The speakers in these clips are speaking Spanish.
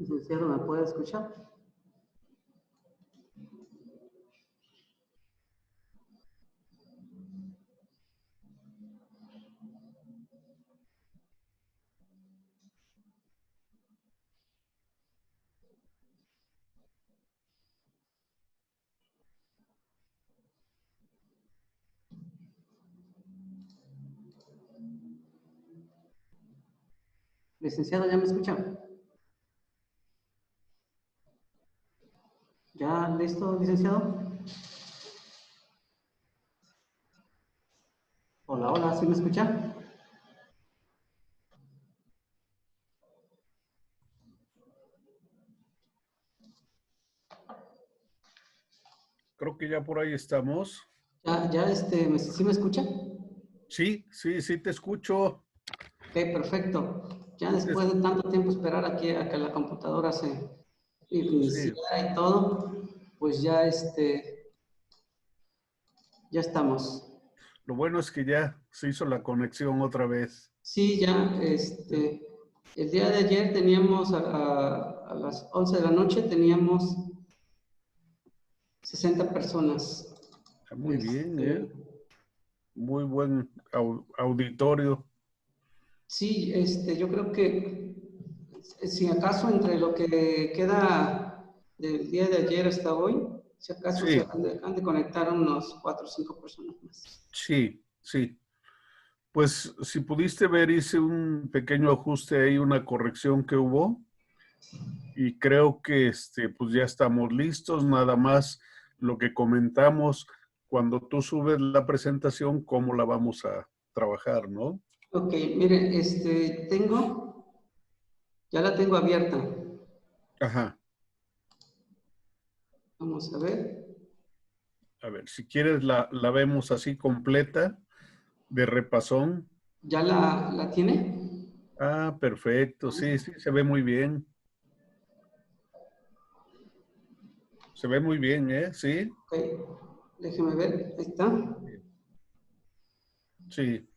Licenciado, ¿me puede escuchar? Licenciado, ¿ya me escucha? ¿Ya listo, licenciado? Hola, hola, ¿sí me escucha? Creo que ya por ahí estamos. ¿Sí me escucha? Sí, sí, sí te escucho. Ok, perfecto. Ya Sí, después de tanto tiempo esperar aquí a que la computadora se sí. iniciara y todo, pues ya estamos. Lo bueno es que ya se hizo la conexión otra vez. Sí, ya, el día de ayer teníamos a las 11 de la noche, teníamos 60 personas. Muy bien, ¿eh? Este, Muy buen auditorio. Sí, yo creo que si acaso entre lo que queda del día de ayer hasta hoy, si acaso se Sí, han de conectar unos 4 o 5 personas más. sí, sí. Pues si pudiste ver, hice un pequeño ajuste ahí, una corrección que hubo y creo que pues ya estamos listos. Nada más lo que comentamos cuando tú subes la presentación, cómo la vamos a trabajar, ¿no? Ok, mire, ya la tengo abierta. Ajá. Vamos a ver. A ver, si quieres la vemos así completa, de repasón. ¿Ya la tiene? Ah, perfecto, sí, sí, se ve muy bien. Se ve muy bien, ¿eh? Sí, Ok, déjeme ver. Ahí está. sí,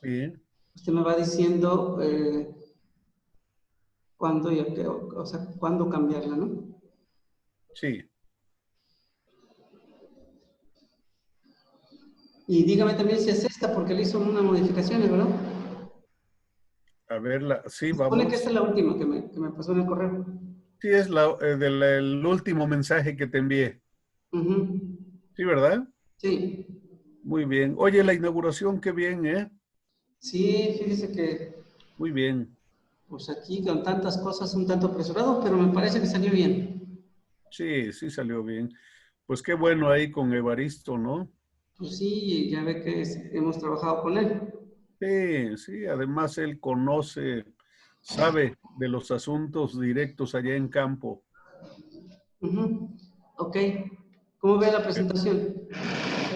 sí, Usted me va diciendo cuándo, o sea, cuándo cambiarla, ¿no? sí. Y dígame también si es esta, porque le hizo unas modificaciones, ¿verdad? A ver, sí, Se supone que esta vamos. es la última que me pasó en el correo. Sí, es el último mensaje que te envié. Ujú. Sí, ¿verdad? Sí, Muy bien. Oye, la inauguración, qué bien, ¿eh? sí, fíjese que Muy bien. pues aquí con tantas cosas un tanto apresurado, pero me parece que salió bien. Sí, sí salió bien. Pues qué bueno ahí con Evaristo, ¿no? Pues sí, ya ve que hemos trabajado con él. Sí, sí, además él conoce, sabe de los asuntos directos allá en campo. Ujú. Ok, ¿cómo ve la presentación?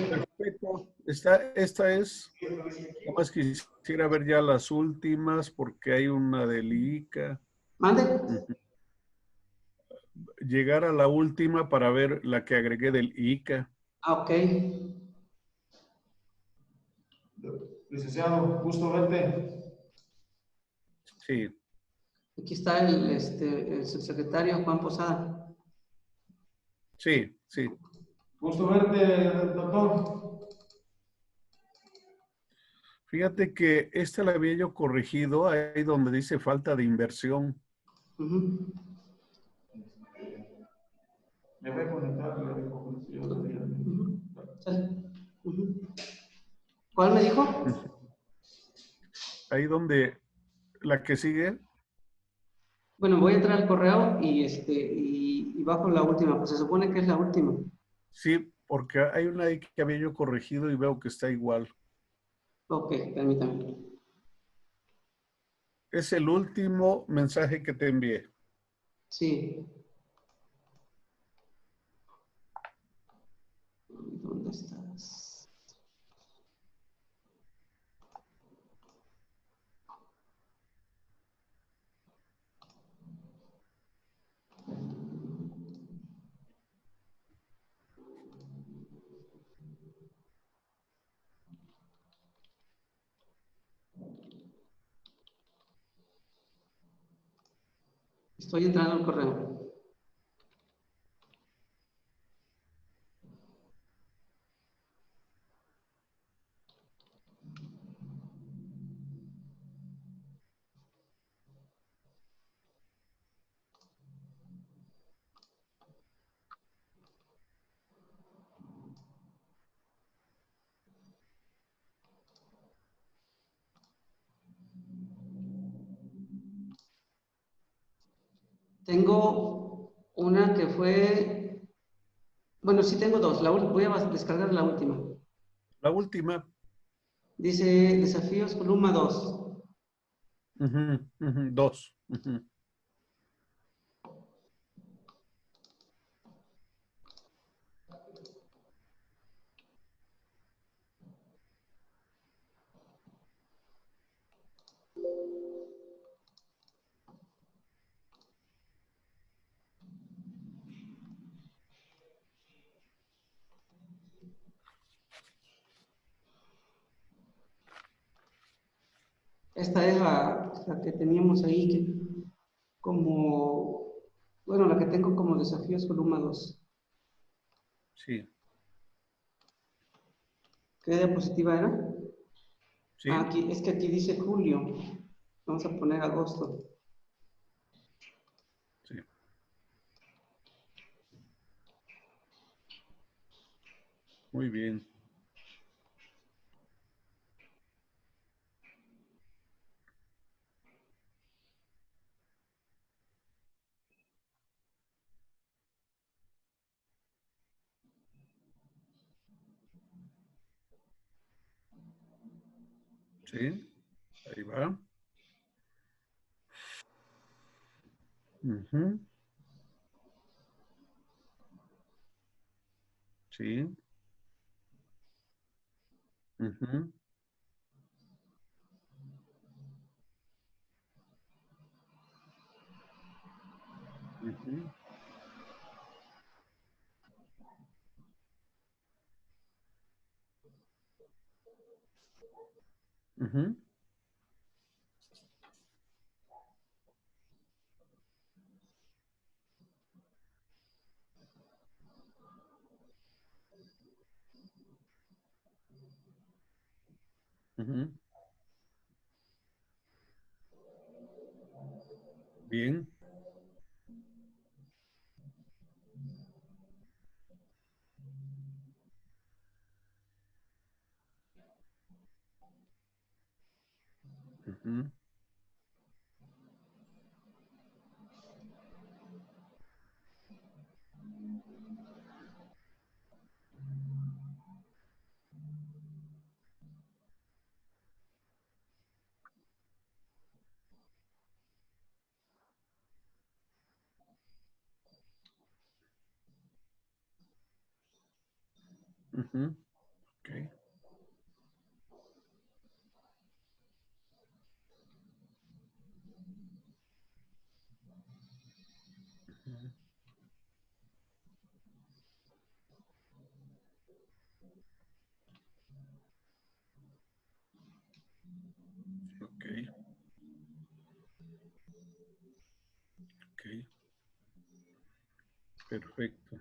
Perfecto. Esta es, nada más quisiera ver ya las últimas porque hay una del ICA. ¿Mande? Ujú. Llegar a la última para ver la que agregué del ICA. Ah, ok. Licenciado, gusto verte. Sí, Aquí está el subsecretario Juan Posada. sí, sí. Gusto verte, doctor. Fíjate que esta la había yo corregido ahí donde dice falta de inversión. Ujú. Me voy a conectar, le digo, sí, otro día. Ujú. Sale. Ujú. ¿Cuál me dijo? Ujú. Ahí donde la que sigue, Bueno, voy a entrar al correo y bajo la última, pues se supone que es la última. sí, porque hay una ahí que había yo corregido y veo que está igual. Ok, permítame. Es el último mensaje que te envié. Sí. ¿Dónde estás? Estoy entrando al correo. Tengo una que fue, bueno, sí tengo dos. Voy a descargar la última. La última. Dice desafíos columna 2. Dos. Ujú. Esta es la que teníamos ahí, como, bueno, la que tengo como desafíos columna 2. Sí, ¿Qué diapositiva era? Ah, sí, aquí, es que aquí dice julio. Vamos a poner agosto. sí. Muy bien. Sí, ahí va. Ujú. Sí. Ujú. Ujú. Ujú. Ujú. Bien. Ujú. Ujú. Ok. Ujú. Ok. Ok. Perfecto.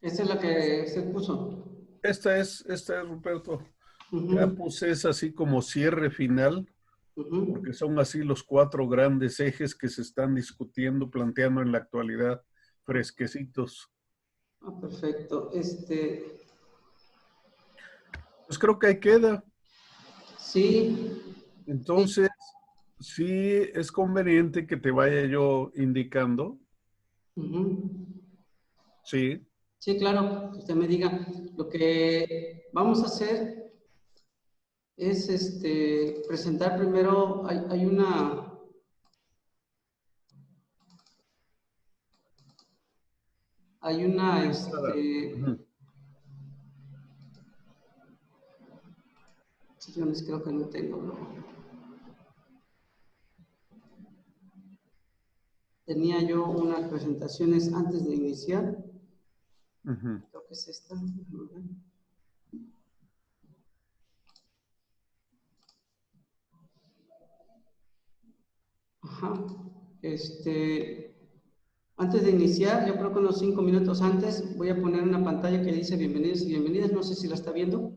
Esta es la que se puso. Esta es, Ruperto. Ya Ujú, puse es así como cierre final, ujú. porque son así los cuatro grandes ejes que se están discutiendo, planteando en la actualidad, fresquecitos. Ah, perfecto. Pues creo que ahí queda. Sí, sí. Entonces, sí es conveniente que te vaya yo indicando. Ujú. Sí. Sí, claro, que usted me diga. Lo que vamos a hacer es presentar primero, hay una, Ujú. sillones creo que no tengo, ¿no? Tenía yo unas presentaciones antes de iniciar, Ujú. creo que es esta. Ajá. Antes de iniciar, yo creo que unos 5 minutos antes, voy a poner una pantalla que dice bienvenidos y bienvenidas. No sé si la está viendo.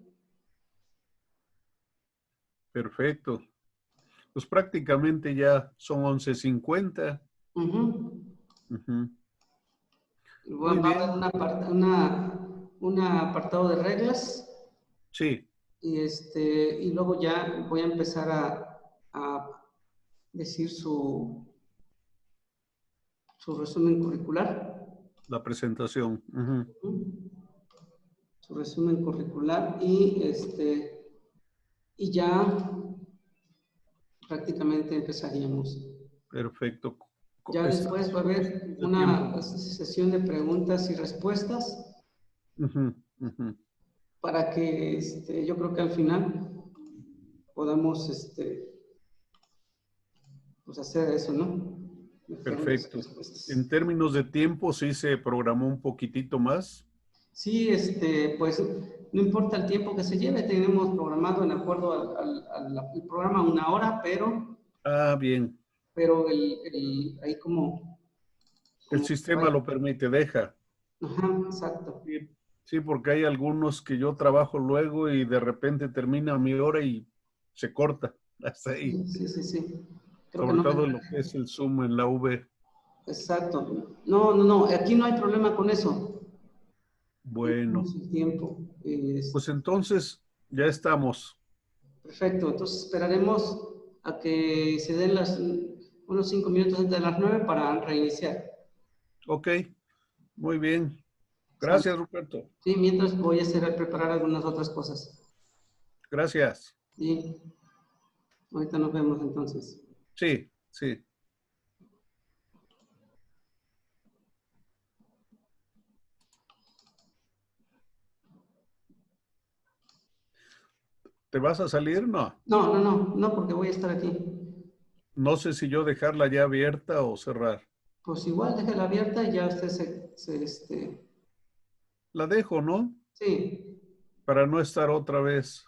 Perfecto. Pues prácticamente ya son 11:50. Ujú. Muy Va a haber bien. un apartado de reglas Sí, y luego ya voy a empezar a decir su resumen curricular. la presentación. Ujú. Su resumen curricular y ya prácticamente empezaríamos. Perfecto. Ya después va a haber De tiempo. una sesión de preguntas y respuestas Ujú, ujú. para que yo creo que al final podamos pues hacer eso, ¿no? De preguntas y Perfecto. respuestas. En términos de tiempo, sí se programó un poquitito más. Sí, pues no importa el tiempo que se lleve, tenemos programado en acuerdo al programa 1 hora, Ah, bien. pero ahí El como que sistema vaya. lo permite, deja. Ajá, exacto. Sí, sí, porque hay algunos que yo trabajo luego y de repente termina mi hora y se corta. Hasta ahí. Sí, sí, sí, sí. Creo que Sobre no me... todo lo que es el Zoom en la V. Exacto. No, no, no, aquí no hay problema con eso. Bueno, Tenemos el tiempo. pues entonces ya estamos. Perfecto, entonces esperaremos a que se den unos 5 minutos antes de las 9 para reiniciar. Ok, muy bien. ¿Sale? Gracias, Ruperto. Sí, mientras voy a preparar algunas otras cosas. Gracias. Sí, ahorita nos vemos entonces. Sí, sí. ¿Te vas a salir? No. No, no, no, no, porque voy a estar aquí. No sé si yo dejarla ya abierta o cerrar. Pues igual déjela abierta y ya usted La dejo, ¿no? sí, Para no estar otra vez.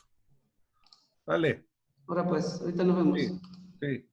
Dale. ahora pues, ahorita nos Sí, vemos. sí.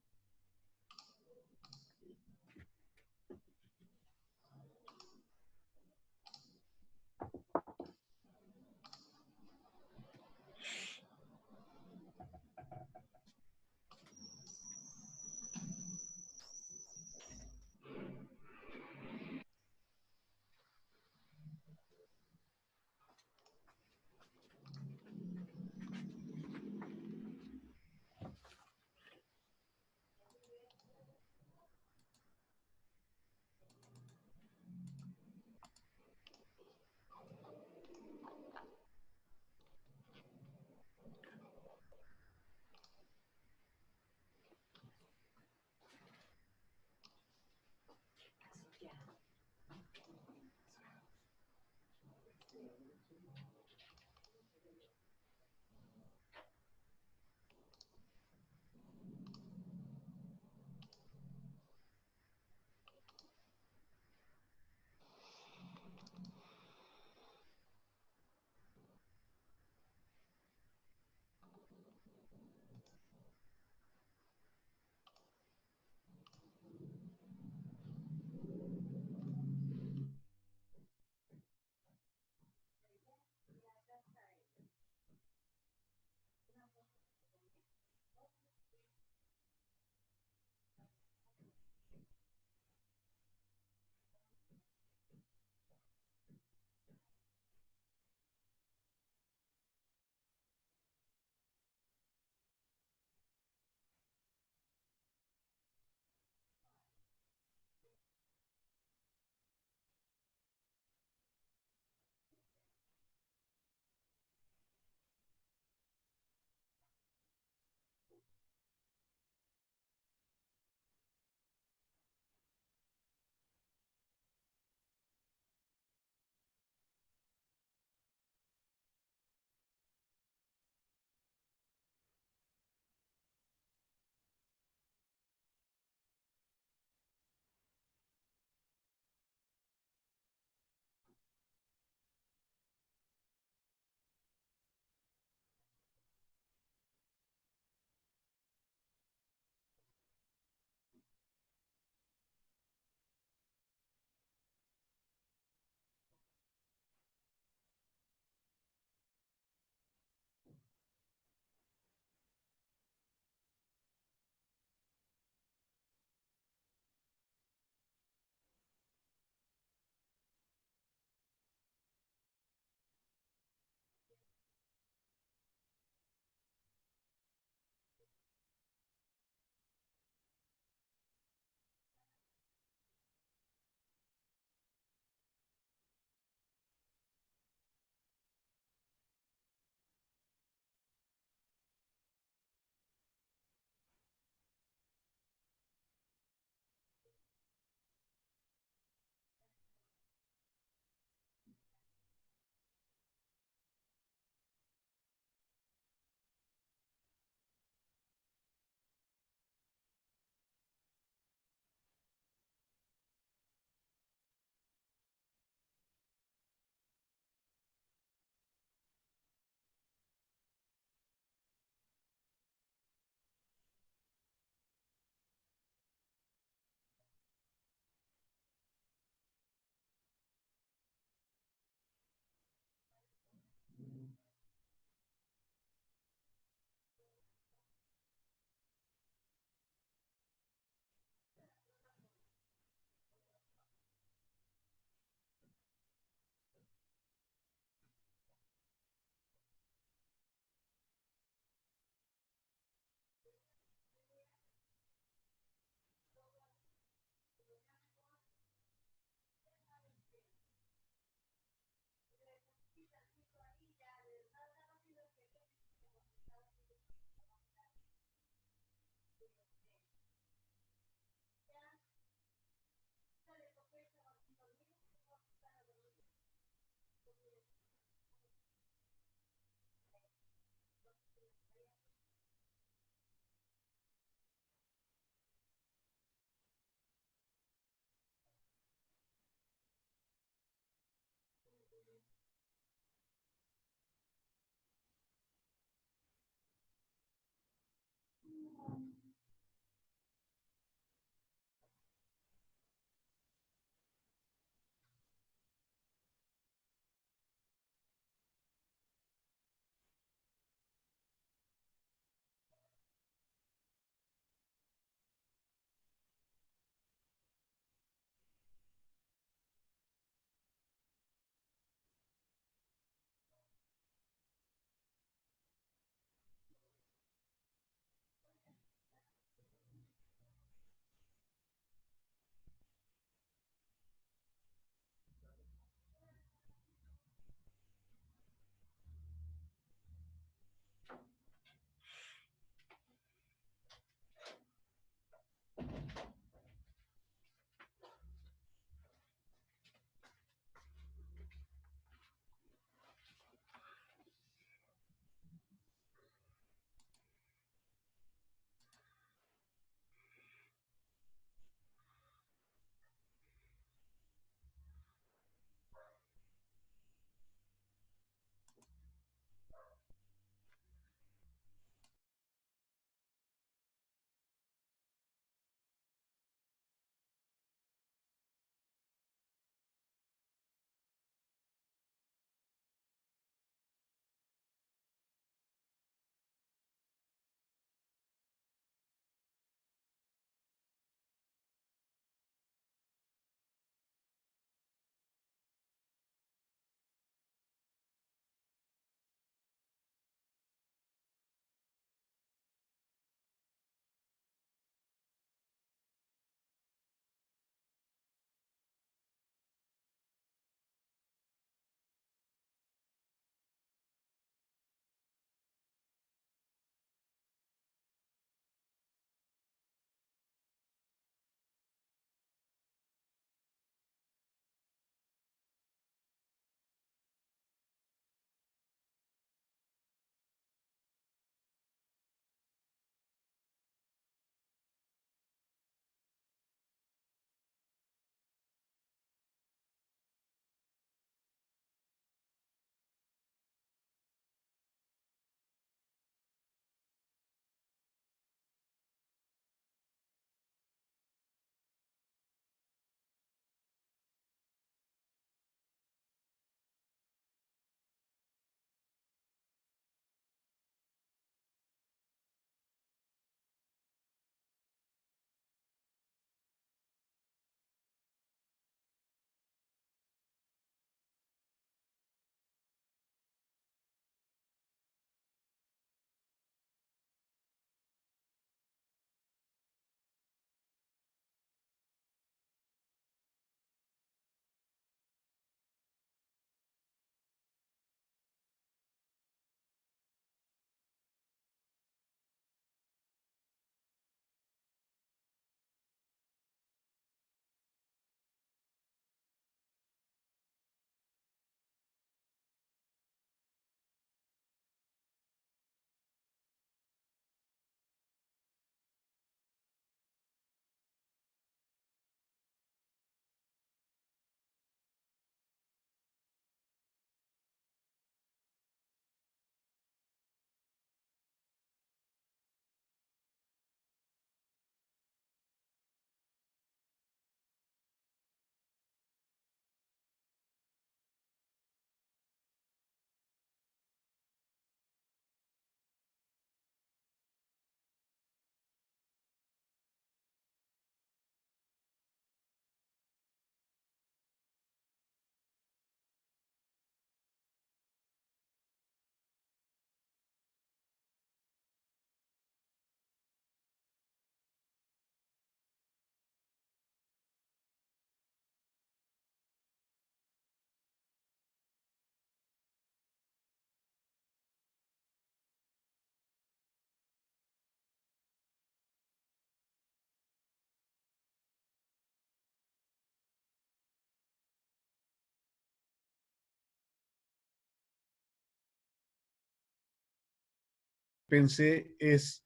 Pensé es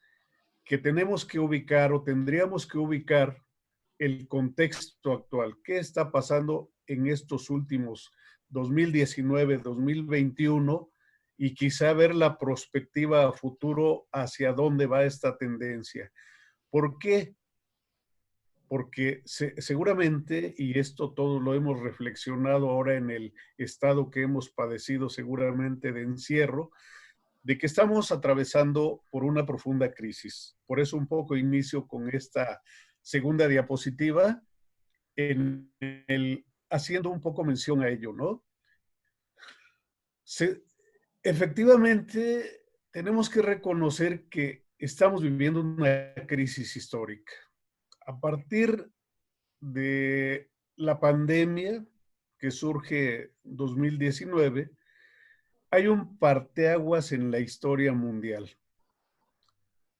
que tenemos que ubicar o tendríamos que ubicar el contexto actual. ¿Qué está pasando en estos últimos 2019, 2021? y quizá ver la perspectiva a futuro hacia dónde va esta tendencia. ¿Por qué? Porque seguramente, y esto todo lo hemos reflexionado ahora en el estado que hemos padecido seguramente de encierro, de que estamos atravesando por una profunda crisis. Por eso un poco inicio con esta segunda diapositiva, haciendo un poco mención a ello, ¿no? Efectivamente, tenemos que reconocer que estamos viviendo una crisis histórica. A partir de la pandemia que surge en 2019, hay un parteaguas en la historia mundial.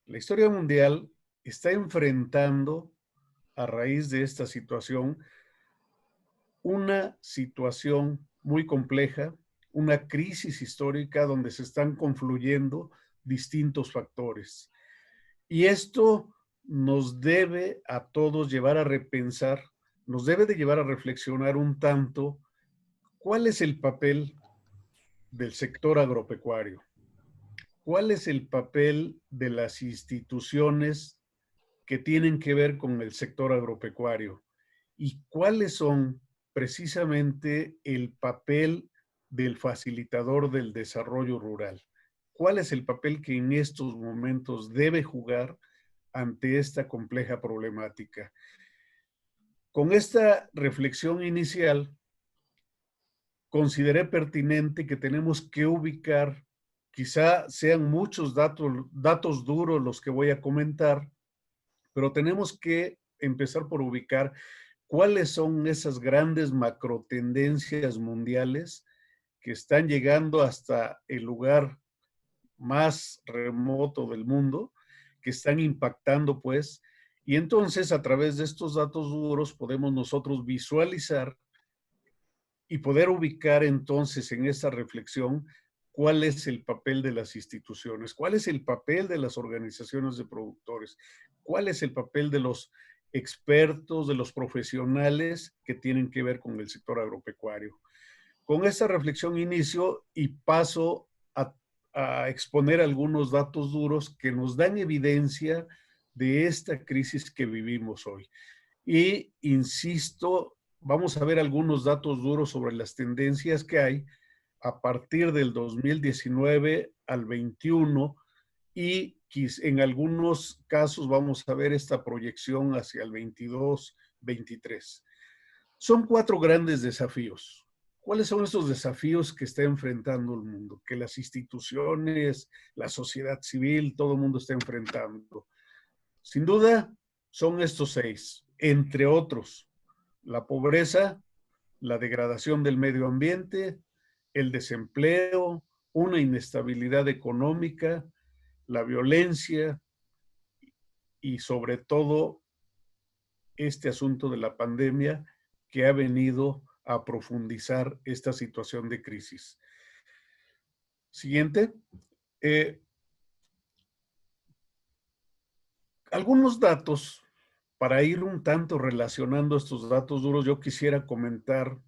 La historia mundial está enfrentando, a raíz de esta situación, una situación muy compleja, una crisis histórica donde se están confluyendo distintos factores. Y esto nos debe a todos llevar a repensar, nos debe de llevar a reflexionar un tanto cuál es el papel del sector agropecuario, cuál es el papel de las instituciones que tienen que ver con el sector agropecuario y cuáles son precisamente el papel del facilitador del desarrollo rural. ¿Cuál es el papel que en estos momentos debe jugar ante esta compleja problemática? Con esta reflexión inicial, consideré pertinente que tenemos que ubicar, quizá sean muchos datos duros los que voy a comentar, pero tenemos que empezar por ubicar cuáles son esas grandes macrotendencias mundiales que están llegando hasta el lugar más remoto del mundo, que están impactando pues, y entonces a través de estos datos duros podemos nosotros visualizar y poder ubicar entonces en esa reflexión cuál es el papel de las instituciones, cuál es el papel de las organizaciones de productores, cuál es el papel de los expertos, de los profesionales que tienen que ver con el sector agropecuario. Con esta reflexión inicio y paso a exponer algunos datos duros que nos dan evidencia de esta crisis que vivimos hoy. Y insisto, vamos a ver algunos datos duros sobre las tendencias que hay a partir del 2019 al 21 y en algunos casos vamos a ver esta proyección hacia el 22-23. Son 4 grandes desafíos. ¿Cuáles son esos desafíos que está enfrentando el mundo? Que las instituciones, la sociedad civil, todo el mundo está enfrentando. Sin duda, son estos 6, entre otros: la pobreza, la degradación del medio ambiente, el desempleo, una inestabilidad económica, la violencia y sobre todo este asunto de la pandemia que ha venido a profundizar esta situación de crisis. Siguiente. Algunos datos, para ir un tanto relacionando estos datos duros, yo quisiera comentar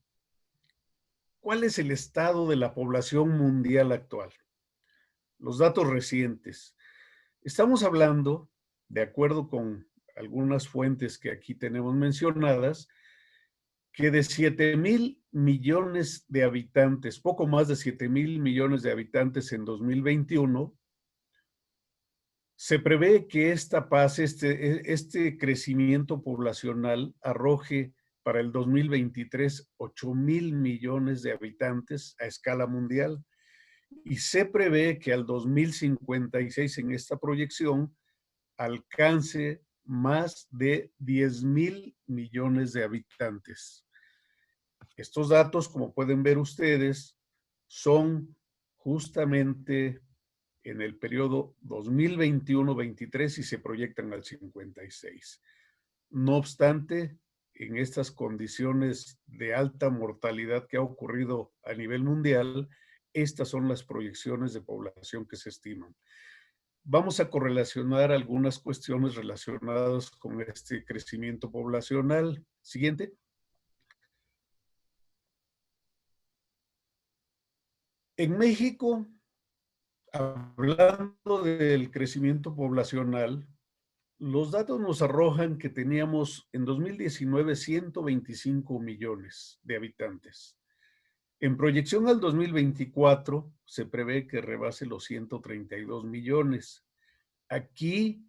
cuál es el estado de la población mundial actual. Los datos recientes. Estamos hablando, de acuerdo con algunas fuentes que aquí tenemos mencionadas, que de 7,000 millones de habitantes, poco más de 7,000 millones de habitantes en 2021, se prevé que esta paz, este crecimiento poblacional arroje para el 2023 8,000 millones de habitantes a escala mundial. Y se prevé que al 2056 en esta proyección alcance más de 10,000 millones de habitantes. Estos datos, como pueden ver ustedes, son justamente en el periodo 2021-23 y se proyectan al 56. No obstante, en estas condiciones de alta mortalidad que ha ocurrido a nivel mundial, estas son las proyecciones de población que se estiman. Vamos a correlacionar algunas cuestiones relacionadas con este crecimiento poblacional. Siguiente. En México Hablando del crecimiento poblacional, los datos nos arrojan que teníamos en 2019 125 millones de habitantes. En proyección al 2024 se prevé que rebase los 132 millones. Aquí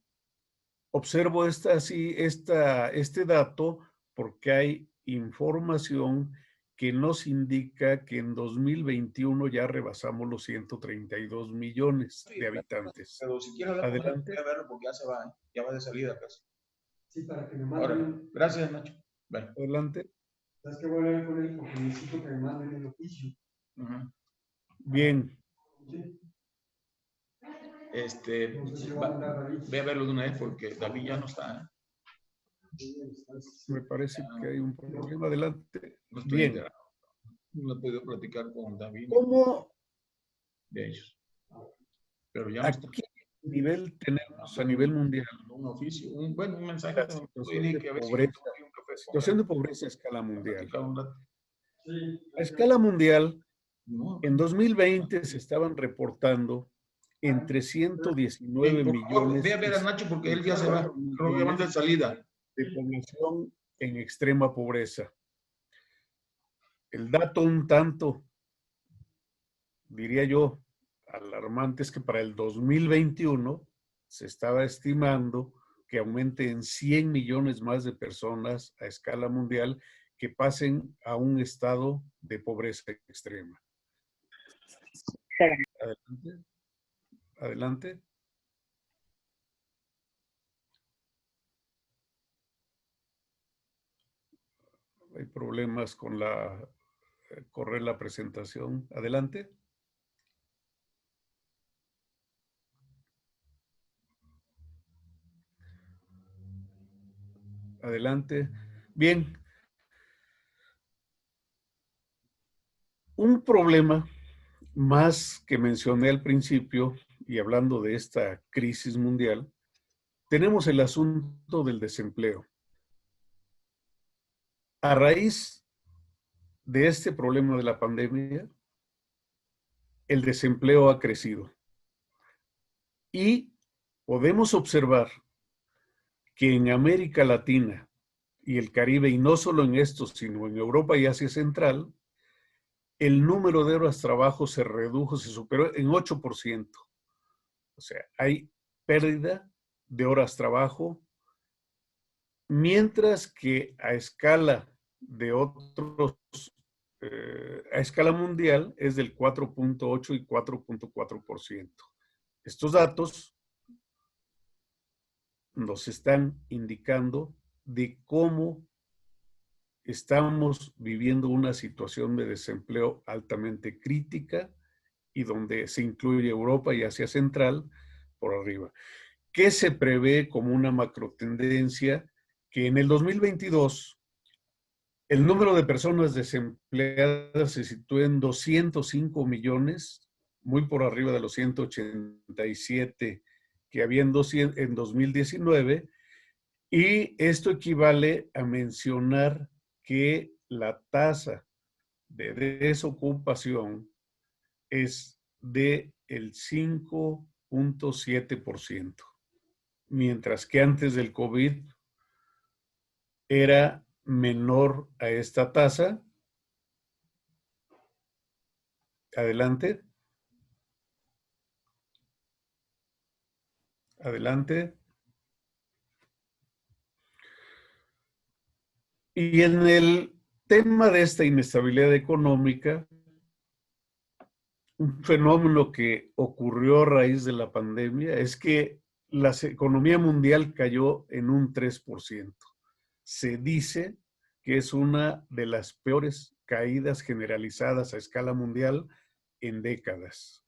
observo este dato porque hay información que nos indica que en 2021 ya rebasamos los 132 millones de habitantes. Pero si quiero hablar con él, Adelante. voy a verlo porque ya se va, ya va de salida casi. Sí, para que me Ahora, manden. gracias, Nacho. Bueno. Adelante. ¿Sabes qué? Voy a hablar con él porque necesito que me manden el oficio. Bien. Sí. Voy a verlo de una vez porque David ya no está. Me parece que hay un problema. Adelante. No estoy Bien. enterado. No he podido platicar con David ¿Cómo de ellos. Pero ya no está. aquí nivel tenemos a nivel mundial? Un oficio, un mensaje. La situación de pobreza, situación de pobreza a escala mundial. A escala mundial, en 2020 se estaban reportando entre 119 millones. Ve a ver a Nacho porque él ya se va. Creo que van de salida. De población en extrema pobreza. El dato un tanto, diría yo, alarmante es que para el 2021 se estaba estimando que aumente en 100 millones más de personas a escala mundial que pasen a un estado de pobreza extrema. Adelante. Adelante. Hay problemas con correr la presentación. Adelante. Adelante. Bien. Un problema más que mencioné al principio, y hablando de esta crisis mundial, tenemos el asunto del desempleo. A raíz de este problema de la pandemia, el desempleo ha crecido. Y podemos observar que en América Latina y el Caribe, y no solo en estos, sino en Europa y Asia Central, el número de horas de trabajo se redujo, se superó en 8%. O sea, hay pérdida de horas de trabajo, mientras que a escala de otros, a escala mundial es del 4.8 y 4.4%. Estos datos nos están indicando de cómo estamos viviendo una situación de desempleo altamente crítica y donde se incluye Europa y Asia Central por arriba. ¿Qué se prevé como una macrotendencia? Que en el 2022 el número de personas desempleadas se sitúa en 205 millones, muy por arriba de los 187 que había en 2019, y esto equivale a mencionar que la tasa de desocupación es del 5.7%, mientras que antes del COVID era menor a esta tasa. Adelante. Adelante. Y en el tema de esta inestabilidad económica, un fenómeno que ocurrió a raíz de la pandemia es que la economía mundial cayó en un 3%. Se dice que es una de las peores caídas generalizadas a escala mundial en décadas.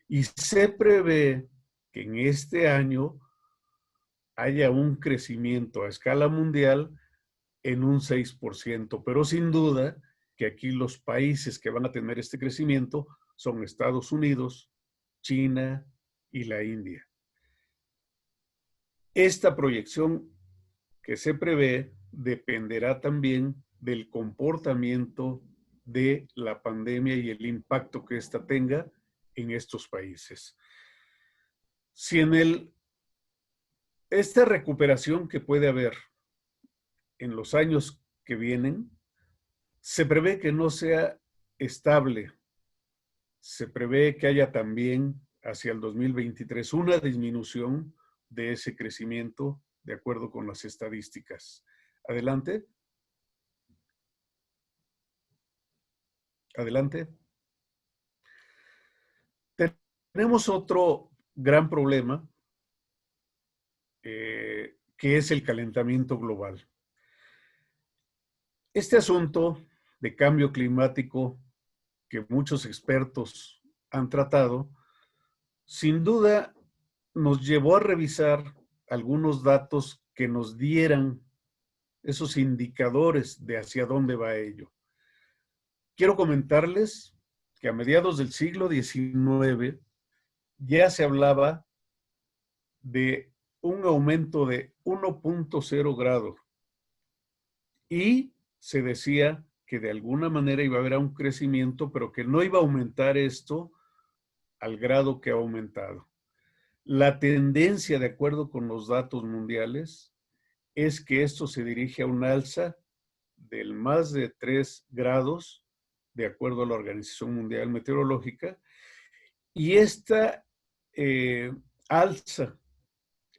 Y se prevé que en este año haya un crecimiento a escala mundial en un 6%, pero sin duda que aquí los países que van a tener este crecimiento son Estados Unidos, China y la India. Esta proyección que se prevé dependerá también del comportamiento de la pandemia y el impacto que ésta tenga en estos países. Si en esta recuperación que puede haber en los años que vienen, se prevé que no sea estable, se prevé que haya también hacia el 2023 una disminución de ese crecimiento de acuerdo con las estadísticas. Adelante. Adelante. Tenemos otro gran problema, que es el calentamiento global. Este asunto de cambio climático que muchos expertos han tratado, sin duda nos llevó a revisar algunos datos que nos dieran esos indicadores de hacia dónde va ello. Quiero comentarles que a mediados del siglo XIX ya se hablaba de un aumento de 1.0 grados y se decía que de alguna manera iba a haber un crecimiento, pero que no iba a aumentar esto al grado que ha aumentado. La tendencia, de acuerdo con los datos mundiales, es que esto se dirige a un alza del más de 3 grados, de acuerdo a la Organización Mundial Meteorológica, y esta alza,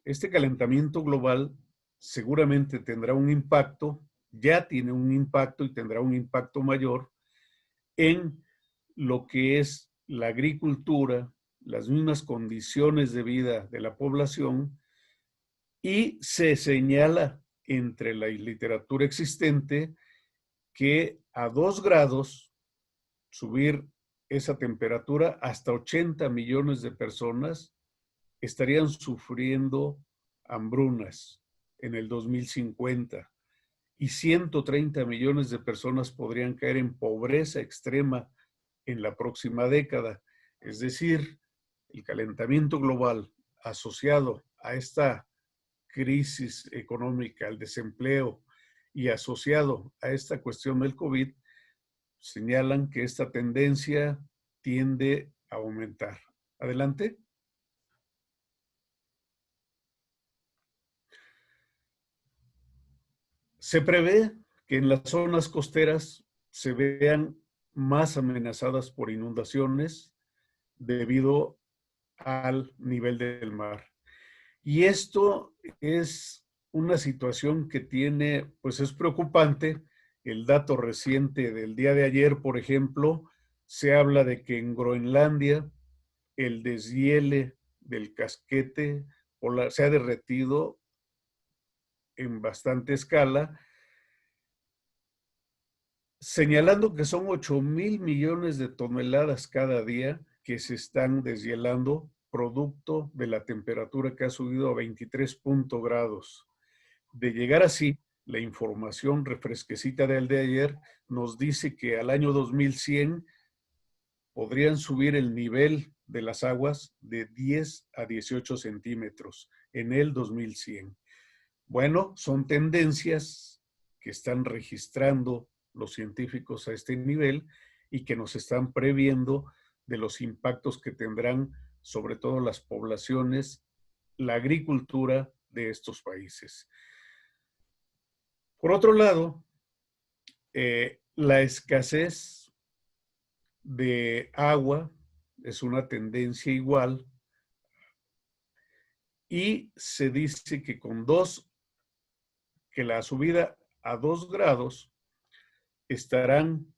este calentamiento global seguramente tendrá un impacto, ya tiene un impacto y tendrá un impacto mayor en lo que es la agricultura, las mismas condiciones de vida de la población, y se señala entre la literatura existente que a 2 grados subir esa temperatura, hasta 80 millones de personas estarían sufriendo hambrunas en el 2050 y 130 millones de personas podrían caer en pobreza extrema en la próxima década. Es decir, el calentamiento global asociado a esta crisis económica, al desempleo y asociado a esta cuestión del COVID, señalan que esta tendencia tiende a aumentar. Adelante. Se prevé que en las zonas costeras se vean más amenazadas por inundaciones debido al nivel del mar. Y esto es una situación que tiene, pues es preocupante. El dato reciente del día de ayer, por ejemplo, se habla de que en Groenlandia el deshiele del casquete polar se ha derretido en bastante escala, señalando que son 8,000 millones de toneladas cada día que se están deshielando producto de la temperatura que ha subido a 23 grados. De llegar así, la información refresquecita del de ayer nos dice que al año 2100 podrían subir el nivel de las aguas de 10 a 18 centímetros en el 2100. Bueno, son tendencias que están registrando los científicos a este nivel y que nos están previendo de los impactos que tendrán sobre todo las poblaciones, la agricultura de estos países. Por otro lado, la escasez de agua es una tendencia igual y se dice que que la subida a 2 grados estarán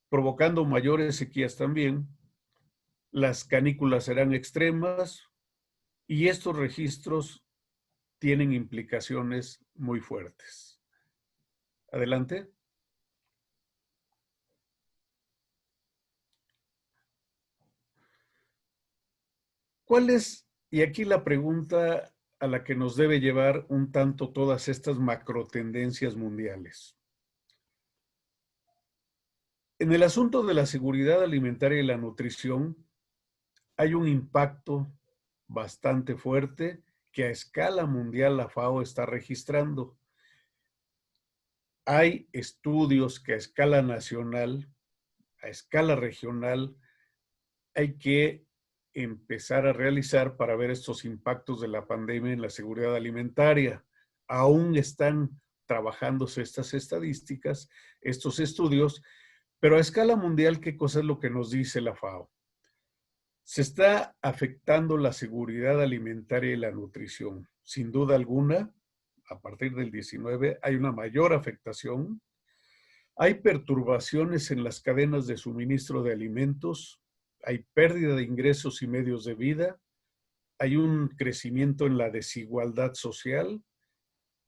provocando mayores sequías también, las canículas serán extremas y estos registros tienen implicaciones muy fuertes. Adelante. ¿Cuál es, y aquí la pregunta a la que nos debe llevar un tanto todas estas macro tendencias mundiales? En el asunto de la seguridad alimentaria y la nutrición, hay un impacto bastante fuerte que a escala mundial la FAO está registrando. Hay estudios que a escala nacional, a escala regional, hay que empezar a realizar para ver estos impactos de la pandemia en la seguridad alimentaria. Aún están trabajándose estas estadísticas, estos estudios, pero a escala mundial, ¿qué cosa es lo que nos dice la FAO? Se está afectando la seguridad alimentaria y la nutrición. Sin duda alguna, a partir del 19 hay una mayor afectación. Hay perturbaciones en las cadenas de suministro de alimentos, hay pérdida de ingresos y medios de vida, hay un crecimiento en la desigualdad social,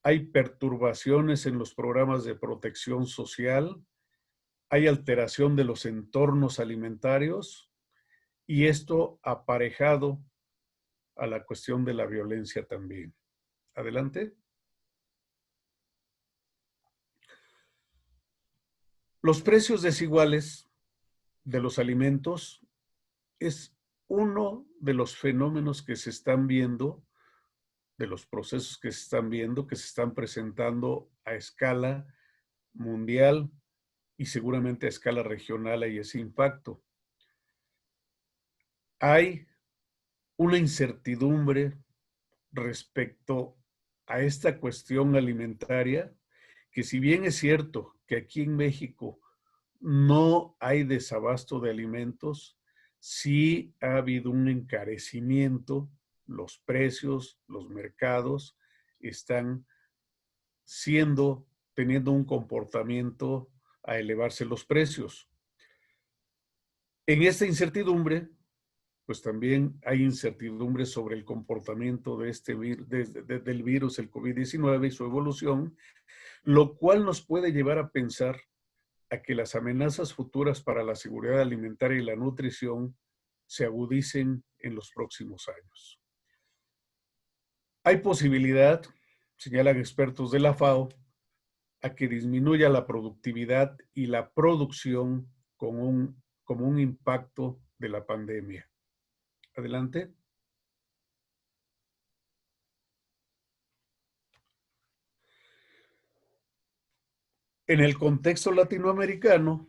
hay perturbaciones en los programas de protección social, hay alteración de los entornos alimentarios y esto aparejado a la cuestión de la violencia también. Adelante. Los precios desiguales de los alimentos es uno de los fenómenos que se están viendo, de los procesos que se están viendo, que se están presentando a escala mundial y seguramente a escala regional hay ese impacto. Hay una incertidumbre respecto a esta cuestión alimentaria, que si bien es cierto que aquí en México no hay desabasto de alimentos, sí ha habido un encarecimiento, los precios, los mercados están teniendo un comportamiento a elevarse los precios. En esta incertidumbre, pues también hay incertidumbre sobre el comportamiento de del virus, el COVID-19 y su evolución, lo cual nos puede llevar a pensar a que las amenazas futuras para la seguridad alimentaria y la nutrición se agudicen en los próximos años. Hay posibilidad, señalan expertos de la FAO, a que disminuya la productividad y la producción como un impacto de la pandemia. Adelante. En el contexto latinoamericano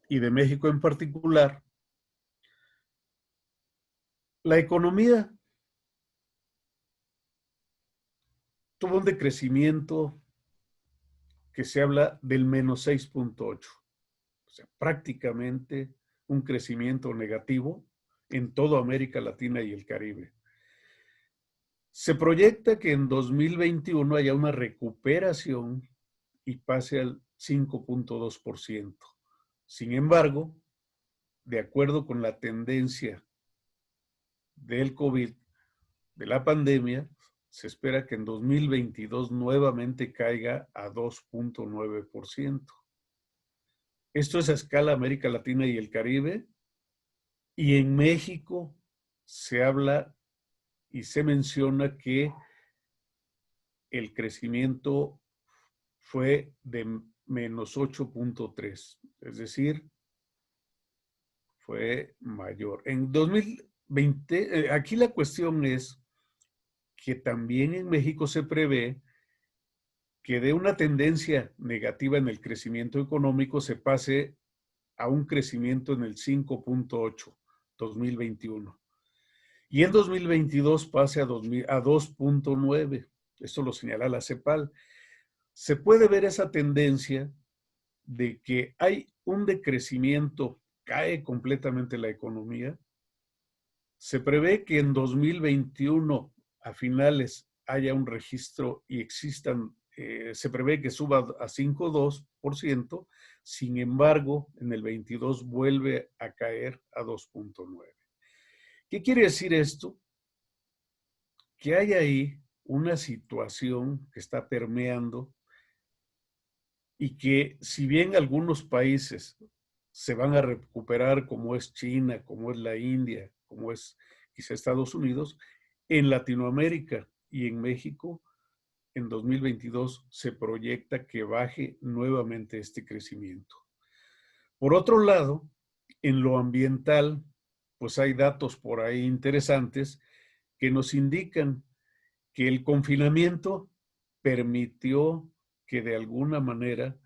y de México en particular, la economía tuvo un decrecimiento que se habla del menos 6.8, o sea, prácticamente un crecimiento negativo en toda América Latina y el Caribe. Se proyecta que en 2021 haya una recuperación y pase al 5.2%. Sin embargo, de acuerdo con la tendencia del COVID, de la pandemia, se espera que en 2022 nuevamente caiga a 2.9%. Esto es a escala América Latina y el Caribe, y en México se habla y se menciona que el crecimiento fue de menos 8.3, es decir, fue mayor. En 2020, aquí la cuestión es que también en México se prevé que de una tendencia negativa en el crecimiento económico se pase a un crecimiento en el 5.8, 2021. Y en 2022 pase a 2.9. Esto lo señala la CEPAL. Se puede ver esa tendencia de que hay un decrecimiento, cae completamente la economía. Se prevé que en 2021 a finales haya un registro y se prevé que suba a 5.2%, sin embargo, en el 22 vuelve a caer a 2.9. ¿Qué quiere decir esto? Que hay ahí una situación que está permeando y que si bien algunos países se van a recuperar, como es China, como es la India, como es quizá Estados Unidos, en Latinoamérica y en México, en 2022 se proyecta que baje nuevamente este crecimiento. Por otro lado, en lo ambiental, pues hay datos por ahí interesantes que nos indican que el confinamiento permitió que de alguna manera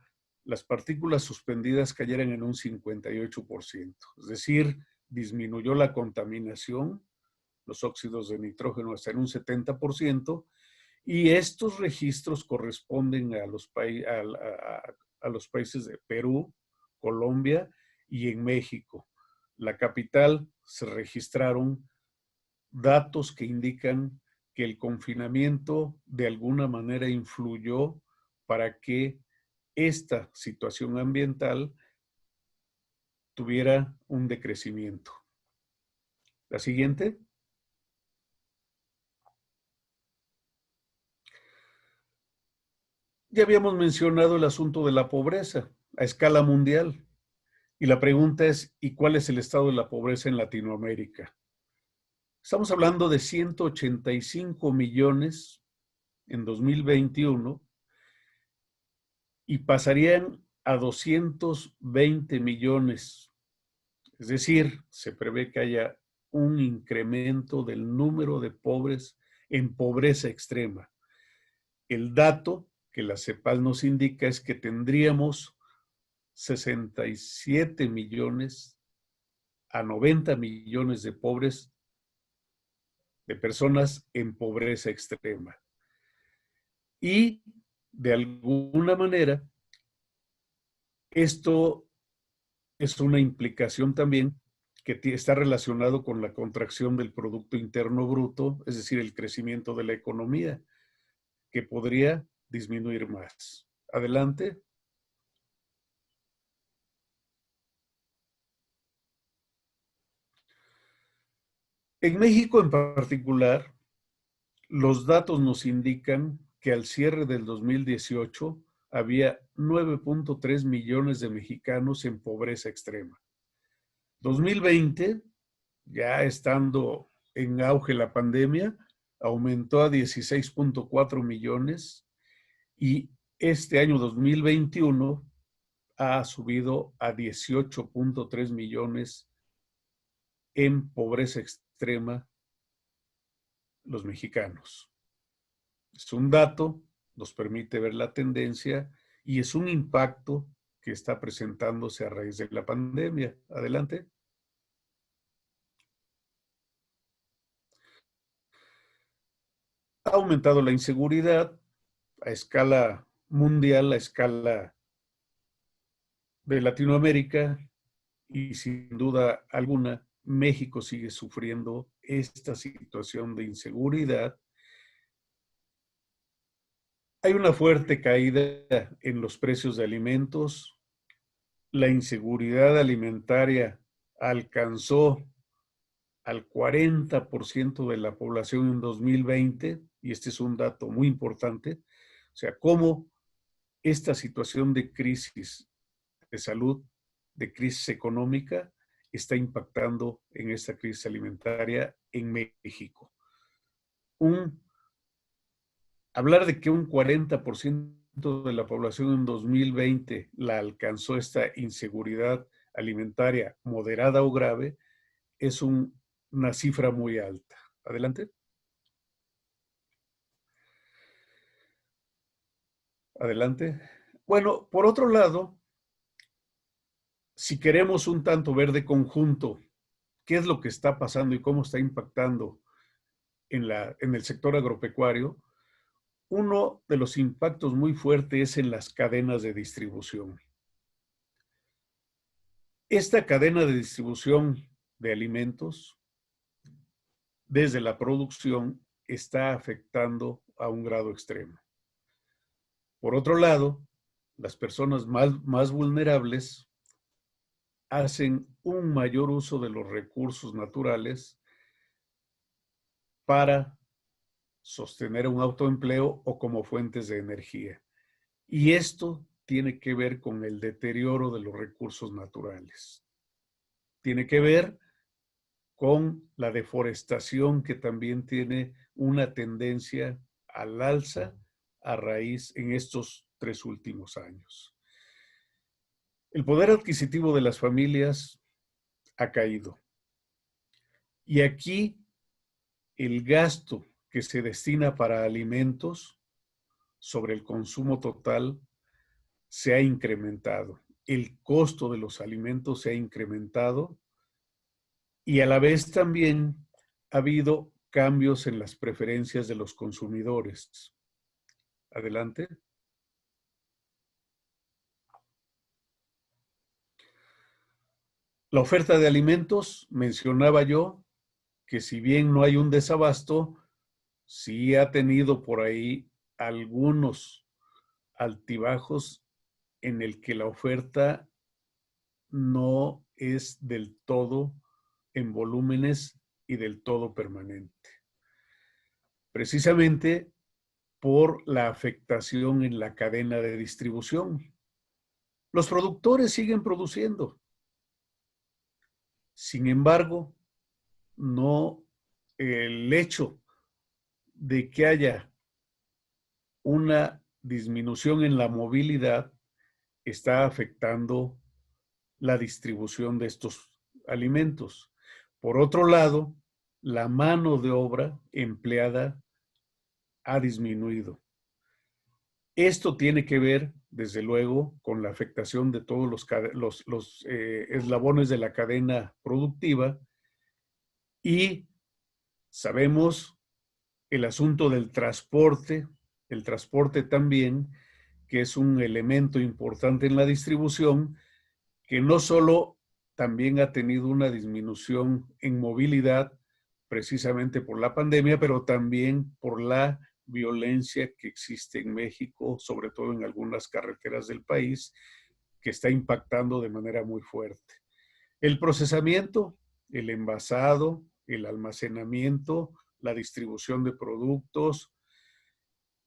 las partículas suspendidas cayeran en un 58%. Es decir, disminuyó la contaminación, los óxidos de nitrógeno hasta en un 70%, y estos registros corresponden a los países de Perú, Colombia y en México. La capital se registraron datos que indican que el confinamiento de alguna manera influyó para que esta situación ambiental tuviera un decrecimiento. La siguiente. Ya habíamos mencionado el asunto de la pobreza a escala mundial. Y la pregunta es, ¿y cuál es el estado de la pobreza en Latinoamérica? Estamos hablando de 185 millones en 2021 y pasarían a 220 millones. Es decir, se prevé que haya un incremento del número de pobres en pobreza extrema. El dato que la CEPAL nos indica es que tendríamos 67 millones a 90 millones de pobres, de personas en pobreza extrema. Y de alguna manera, esto es una implicación también que está relacionado con la contracción del Producto Interno Bruto, es decir, el crecimiento de la economía, que podría disminuir más. Adelante. En México en particular, los datos nos indican que al cierre del 2018 había 9.3 millones de mexicanos en pobreza extrema. 2020, ya estando en auge la pandemia, aumentó a 16.4 millones y este año 2021 ha subido a 18.3 millones en pobreza extrema los mexicanos. Es un dato, nos permite ver la tendencia y es un impacto que está presentándose a raíz de la pandemia. Adelante. Ha aumentado la inseguridad a escala mundial, a escala de Latinoamérica y sin duda alguna México sigue sufriendo esta situación de inseguridad. Hay una fuerte caída en los precios de alimentos. La inseguridad alimentaria alcanzó al 40% de la población en 2020, y este es un dato muy importante. O sea, cómo esta situación de crisis de salud, de crisis económica, está impactando en esta crisis alimentaria en México. Hablar de que un 40% de la población en 2020 la alcanzó esta inseguridad alimentaria moderada o grave es una cifra muy alta. Adelante. Adelante. Bueno, por otro lado, si queremos un tanto ver de conjunto qué es lo que está pasando y cómo está impactando en el sector agropecuario, uno de los impactos muy fuertes es en las cadenas de distribución. Esta cadena de distribución de alimentos, desde la producción, está afectando a un grado extremo. Por otro lado, las personas más vulnerables hacen un mayor uso de los recursos naturales para sostener un autoempleo o como fuentes de energía. Y esto tiene que ver con el deterioro de los recursos naturales. Tiene que ver con la deforestación que también tiene una tendencia al alza a raíz en estos 3 últimos años. El poder adquisitivo de las familias ha caído. Y aquí el gasto que se destina para alimentos sobre el consumo total se ha incrementado. El costo de los alimentos se ha incrementado Y a la vez también ha habido cambios en las preferencias de los consumidores. Adelante. La oferta de alimentos, mencionaba yo, que si bien no hay un desabasto, sí ha tenido por ahí algunos altibajos en el que la oferta no es del todo en volúmenes y del todo permanente. Precisamente por la afectación en la cadena de distribución. Los productores siguen produciendo. Sin embargo, no el hecho de que haya una disminución en la movilidad está afectando la distribución de estos alimentos. Por otro lado, la mano de obra empleada ha disminuido. Esto tiene que ver, desde luego, con la afectación de todos los eslabones de la cadena productiva y sabemos el asunto del transporte, el transporte también, que es un elemento importante en la distribución, que no solo también ha tenido una disminución en movilidad precisamente por la pandemia, pero también por la violencia que existe en México, sobre todo en algunas carreteras del país, que está impactando de manera muy fuerte. El procesamiento, el envasado, el almacenamiento, la distribución de productos,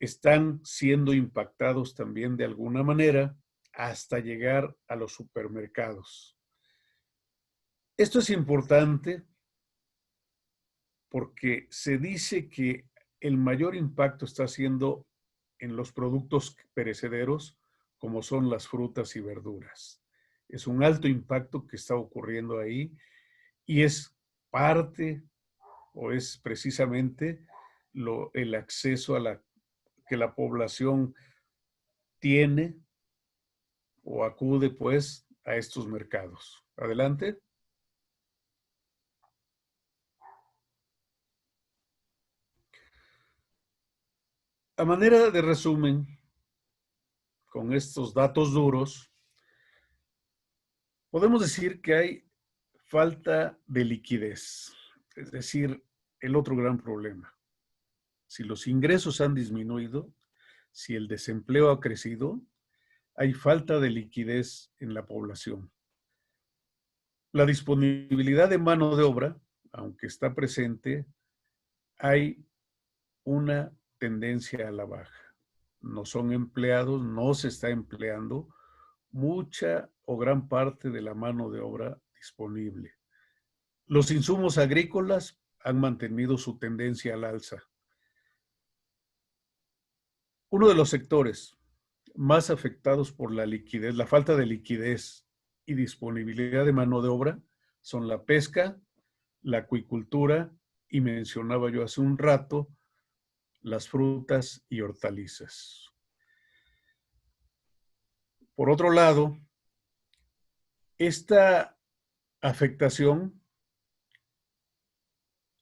están siendo impactados también de alguna manera hasta llegar a los supermercados. Esto es importante porque se dice que el mayor impacto está siendo en los productos perecederos, como son las frutas y verduras. Es un alto impacto que está ocurriendo ahí y es parte o es precisamente el acceso a que la población tiene o acude pues a estos mercados. Adelante. A manera de resumen, con estos datos duros, podemos decir que hay falta de liquidez, es decir, el otro gran problema. Si los ingresos han disminuido, si el desempleo ha crecido, hay falta de liquidez en la población. La disponibilidad de mano de obra, aunque está presente, hay una tendencia a la baja. No son empleados, no se está empleando mucha o gran parte de la mano de obra disponible. Los insumos agrícolas han mantenido su tendencia al alza. Uno de los sectores más afectados por la liquidez, la falta de liquidez y disponibilidad de mano de obra son la pesca, la acuicultura y mencionaba yo hace un rato las frutas y hortalizas. Por otro lado, esta afectación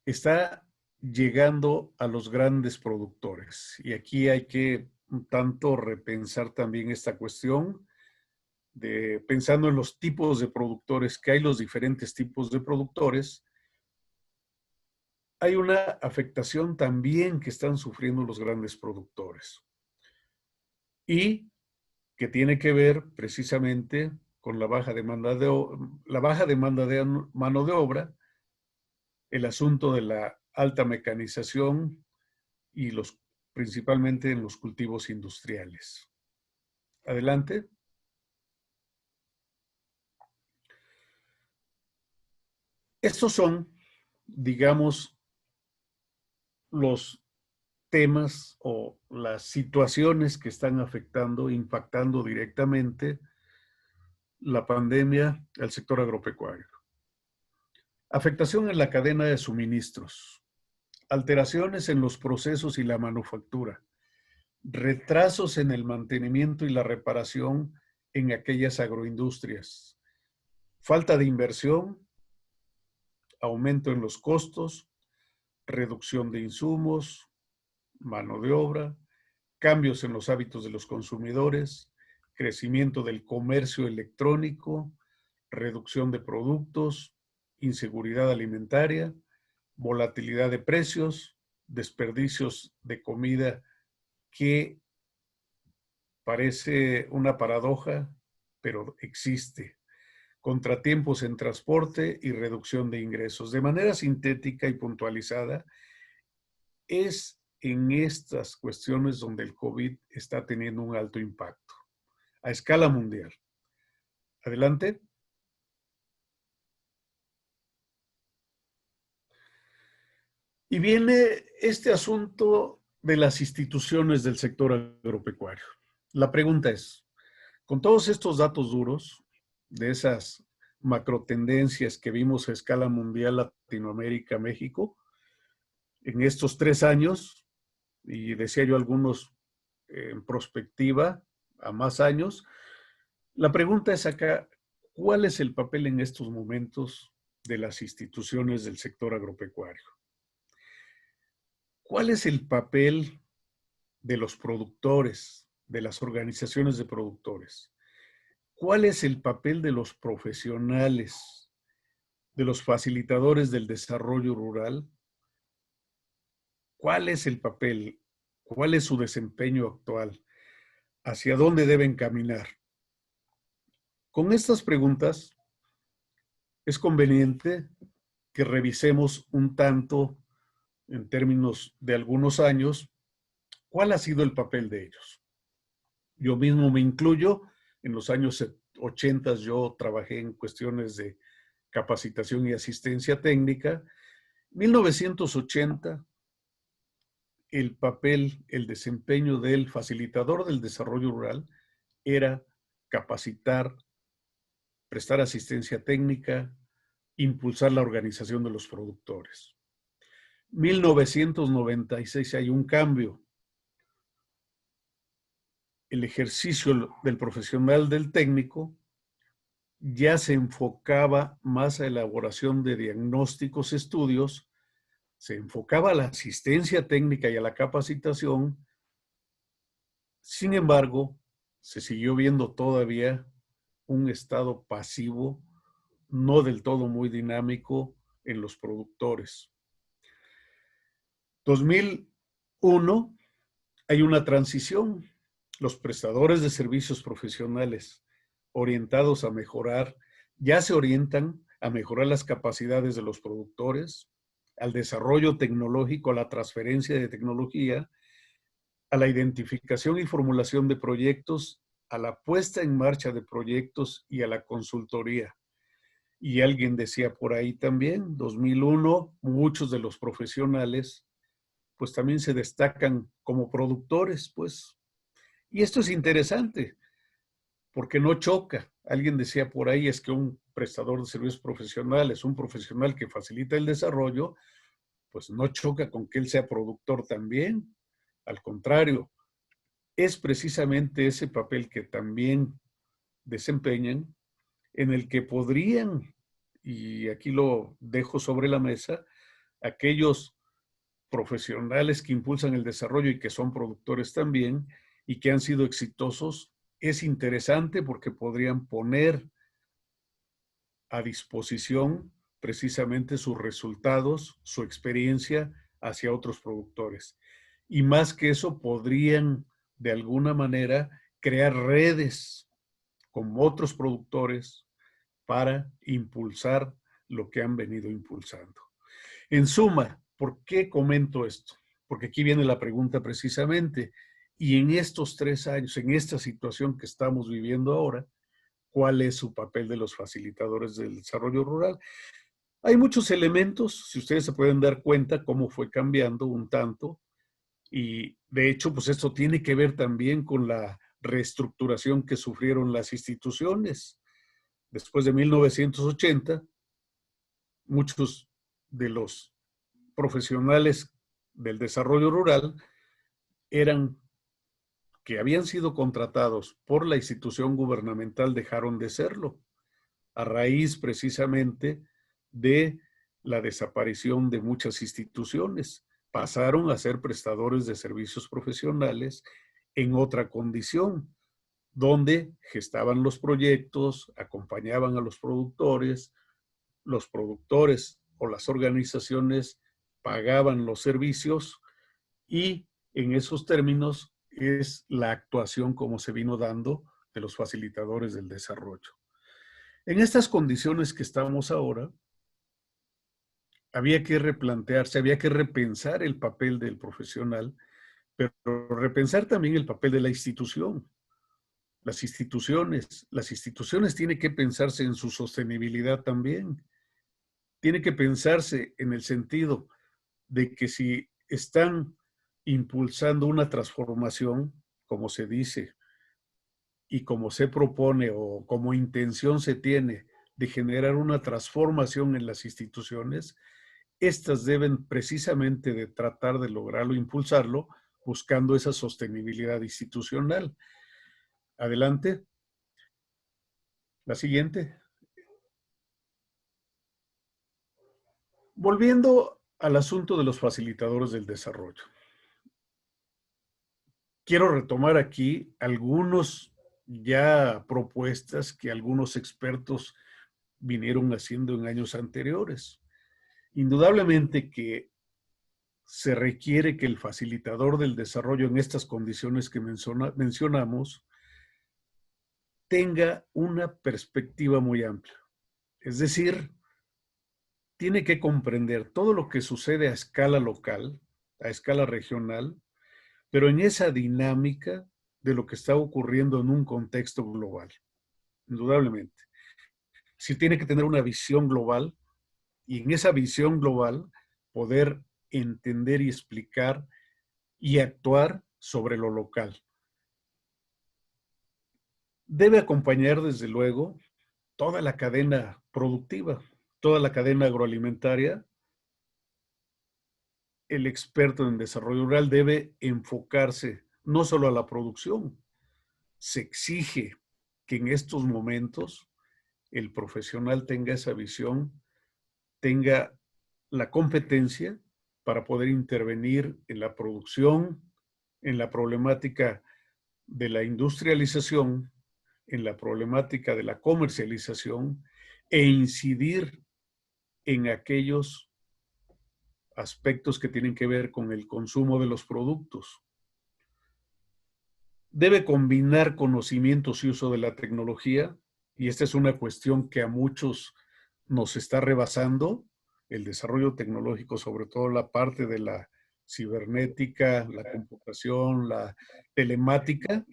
está llegando a los grandes productores y aquí hay que un tanto repensar también esta cuestión pensando en los tipos de productores que hay, los diferentes tipos de productores. Hay una afectación también que están sufriendo los grandes productores y que tiene que ver precisamente con la baja demanda de mano de obra, el asunto de la alta mecanización y principalmente en los cultivos industriales. Adelante. Estos son, digamos, los temas o las situaciones que están impactando directamente la pandemia al sector agropecuario. Afectación en la cadena de suministros, alteraciones en los procesos y la manufactura, retrasos en el mantenimiento y la reparación en aquellas agroindustrias, falta de inversión, aumento en los costos, reducción de insumos, mano de obra, cambios en los hábitos de los consumidores, crecimiento del comercio electrónico, reducción de productos, inseguridad alimentaria, volatilidad de precios, desperdicios de comida, que parece una paradoja, pero existe, contratiempos en transporte y reducción de ingresos. De manera sintética y puntualizada, es en estas cuestiones donde el COVID está teniendo un alto impacto a escala mundial. Adelante. Y viene este asunto de las instituciones del sector agropecuario. La pregunta es, con todos estos datos duros, de esas macrotendencias que vimos a escala mundial, Latinoamérica, México, en estos 3 años, y decía yo algunos en prospectiva a más años, la pregunta es acá, ¿cuál es el papel en estos momentos de las instituciones del sector agropecuario? ¿Cuál es el papel de los productores, de las organizaciones de productores? ¿Cuál es el papel de los profesionales, de los facilitadores del desarrollo rural? ¿Cuál es el papel? ¿Cuál es su desempeño actual? ¿Hacia dónde deben caminar? Con estas preguntas es conveniente que revisemos un tanto, en términos de algunos años, cuál ha sido el papel de ellos. Yo mismo me incluyo. En los años 80 yo trabajé en cuestiones de capacitación y asistencia técnica. 1980, el papel, el desempeño del facilitador del desarrollo rural era capacitar, prestar asistencia técnica, impulsar la organización de los productores. 1996 hay un cambio. El ejercicio del profesional del técnico ya se enfocaba más a elaboración de diagnósticos, estudios, se enfocaba a la asistencia técnica y a la capacitación. Sin embargo, se siguió viendo todavía un estado pasivo, no del todo muy dinámico en los productores. 2001, hay una transición. Los prestadores de servicios profesionales orientados a mejorar, ya se orientan a mejorar las capacidades de los productores, al desarrollo tecnológico, a la transferencia de tecnología, a la identificación y formulación de proyectos, a la puesta en marcha de proyectos y a la consultoría. Y alguien decía por ahí también, 2001, muchos de los profesionales pues también se destacan como productores, pues. Y esto es interesante, porque no choca. Alguien decía por ahí, es que un prestador de servicios profesionales, un profesional que facilita el desarrollo, pues no choca con que él sea productor también. Al contrario, es precisamente ese papel que también desempeñan, en el que podrían, y aquí lo dejo sobre la mesa, aquellos profesionales que impulsan el desarrollo y que son productores también y que han sido exitosos, es interesante porque podrían poner a disposición precisamente sus resultados, su experiencia hacia otros productores. Y más que eso, podrían de alguna manera crear redes con otros productores para impulsar lo que han venido impulsando. En suma, ¿por qué comento esto? Porque aquí viene la pregunta precisamente. Y en estos 3 años, en esta situación que estamos viviendo ahora, ¿cuál es su papel de los facilitadores del desarrollo rural? Hay muchos elementos, si ustedes se pueden dar cuenta cómo fue cambiando un tanto, y de hecho, pues esto tiene que ver también con la reestructuración que sufrieron las instituciones. Después de 1980, muchos de los profesionales del desarrollo rural que habían sido contratados por la institución gubernamental, dejaron de serlo, a raíz precisamente de la desaparición de muchas instituciones. Pasaron a ser prestadores de servicios profesionales en otra condición, donde gestaban los proyectos, acompañaban a los productores o las organizaciones pagaban los servicios y en esos términos es la actuación como se vino dando de los facilitadores del desarrollo. En estas condiciones que estamos ahora, había que replantearse, había que repensar el papel del profesional, pero repensar también el papel de la institución. Las instituciones tienen que pensarse en su sostenibilidad también. Tiene que pensarse en el sentido de que si están impulsando una transformación, como se dice, y como se propone o como intención se tiene de generar una transformación en las instituciones, estas deben precisamente de tratar de lograrlo, impulsarlo, buscando esa sostenibilidad institucional. Adelante. La siguiente. Volviendo al asunto de los facilitadores del desarrollo. Quiero retomar aquí algunos ya propuestas que algunos expertos vinieron haciendo en años anteriores. Indudablemente que se requiere que el facilitador del desarrollo en estas condiciones que mencionamos tenga una perspectiva muy amplia. Es decir, tiene que comprender todo lo que sucede a escala local, a escala regional, pero en esa dinámica de lo que está ocurriendo en un contexto global, indudablemente. Sí tiene que tener una visión global y en esa visión global poder entender y explicar y actuar sobre lo local. Debe acompañar, desde luego, toda la cadena productiva, toda la cadena agroalimentaria. El experto en desarrollo rural debe enfocarse no solo a la producción. Se exige que en estos momentos el profesional tenga esa visión, tenga la competencia para poder intervenir en la producción, en la problemática de la industrialización, en la problemática de la comercialización e incidir en aquellos aspectos que tienen que ver con el consumo de los productos. Debe combinar conocimientos y uso de la tecnología, y esta es una cuestión que a muchos nos está rebasando, el desarrollo tecnológico, sobre todo la parte de la cibernética, la computación, la telemática,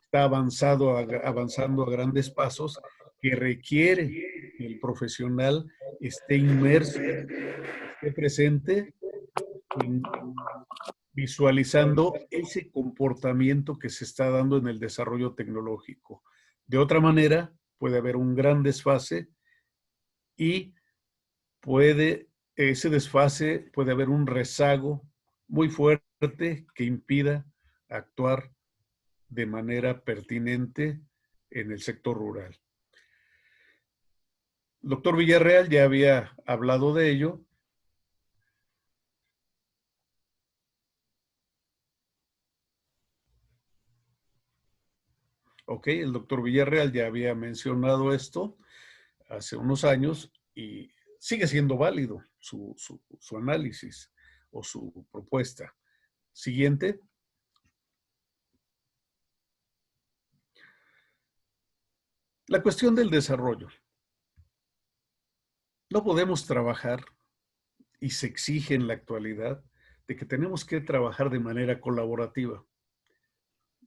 está avanzando a grandes pasos, que requiere que el profesional esté inmerso, esté presente visualizando ese comportamiento que se está dando en el desarrollo tecnológico. De otra manera, puede haber un gran desfase y ese desfase puede haber un rezago muy fuerte que impida actuar de manera pertinente en el sector rural. El doctor Villarreal ya había hablado de ello. Ok, el doctor Villarreal ya había mencionado esto hace unos años y sigue siendo válido su análisis o su propuesta. Siguiente. La cuestión del desarrollo. No podemos trabajar, y se exige en la actualidad, de que tenemos que trabajar de manera colaborativa.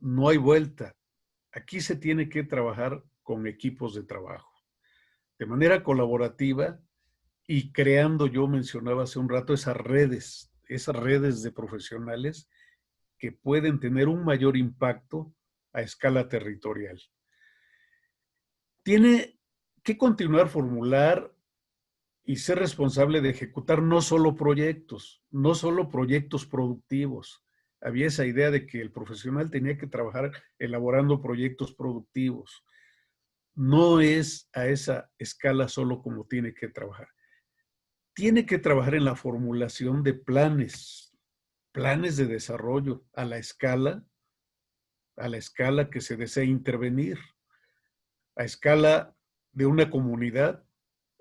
No hay vuelta. Aquí se tiene que trabajar con equipos de trabajo, de manera colaborativa y creando, yo mencionaba hace un rato, esas redes de profesionales que pueden tener un mayor impacto a escala territorial. Tiene que continuar formular y ser responsable de ejecutar no solo proyectos productivos. Había esa idea de que el profesional tenía que trabajar elaborando proyectos productivos. No es a esa escala solo como tiene que trabajar. tiene que trabajar en la formulación de planes de desarrollo a la escala que se desea intervenir, a escala de una comunidad,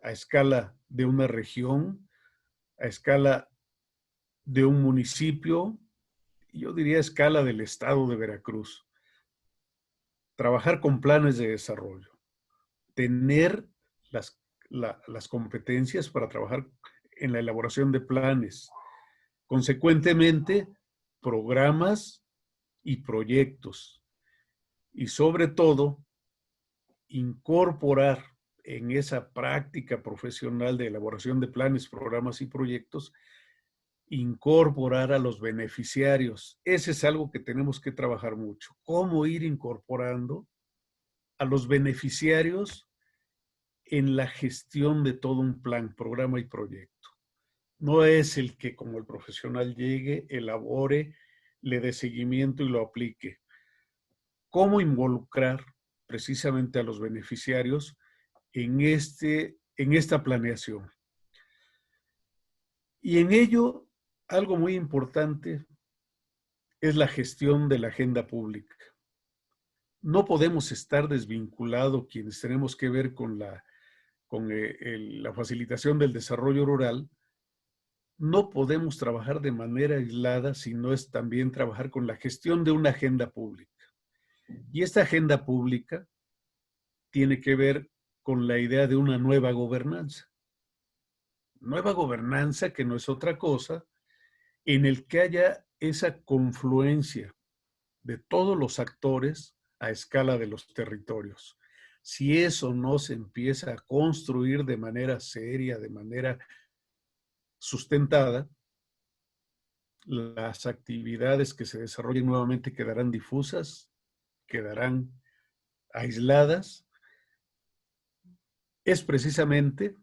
a escala de una región, a escala de un municipio, yo diría a escala del estado de Veracruz. Trabajar con planes de desarrollo, tener las competencias para trabajar en la elaboración de planes, consecuentemente programas y proyectos, y sobre todo incorporar en esa práctica profesional de elaboración de planes, programas y proyectos, incorporar a los beneficiarios. Ese es algo que tenemos que trabajar mucho. ¿Cómo ir incorporando a los beneficiarios en la gestión de todo un plan, programa y proyecto? No es el que como el profesional llegue, elabore, le dé seguimiento y lo aplique. ¿Cómo involucrar precisamente a los beneficiarios en esta planeación? Y en ello, algo muy importante es la gestión de la agenda pública. No podemos estar desvinculados quienes tenemos que ver con la facilitación del desarrollo rural. No podemos trabajar de manera aislada, sino es también trabajar con la gestión de una agenda pública. Y esta agenda pública tiene que ver con la idea de una nueva gobernanza. Nueva gobernanza que no es otra cosa en el que haya esa confluencia de todos los actores a escala de los territorios. Si eso no se empieza a construir de manera seria, de manera sustentada, las actividades que se desarrollen nuevamente quedarán difusas, quedarán aisladas. Es precisamente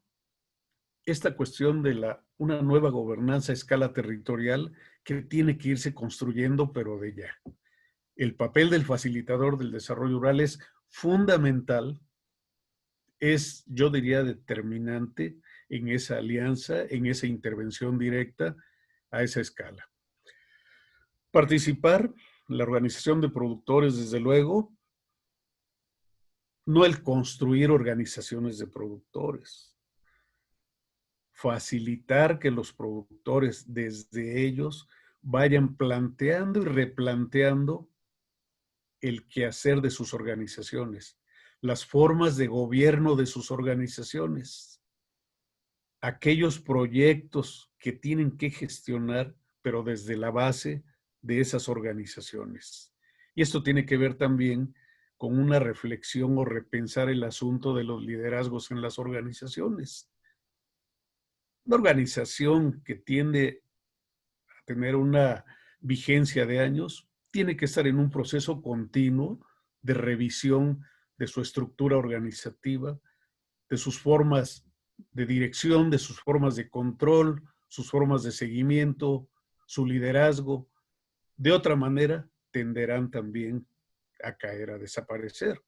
esta cuestión de una nueva gobernanza a escala territorial que tiene que irse construyendo, pero de ya. El papel del facilitador del desarrollo rural es fundamental, es, yo diría, determinante en esa alianza, en esa intervención directa a esa escala. Participar en la organización de productores, desde luego, no el construir organizaciones de productores. Facilitar que los productores, desde ellos, vayan planteando y replanteando el quehacer de sus organizaciones, las formas de gobierno de sus organizaciones, aquellos proyectos que tienen que gestionar, pero desde la base de esas organizaciones. Y esto tiene que ver también con una reflexión o repensar el asunto de los liderazgos en las organizaciones. Una organización que tiende a tener una vigencia de años tiene que estar en un proceso continuo de revisión de su estructura organizativa, de sus formas de dirección, de sus formas de control, sus formas de seguimiento, su liderazgo. De otra manera, tenderán también a caer, a desaparecer.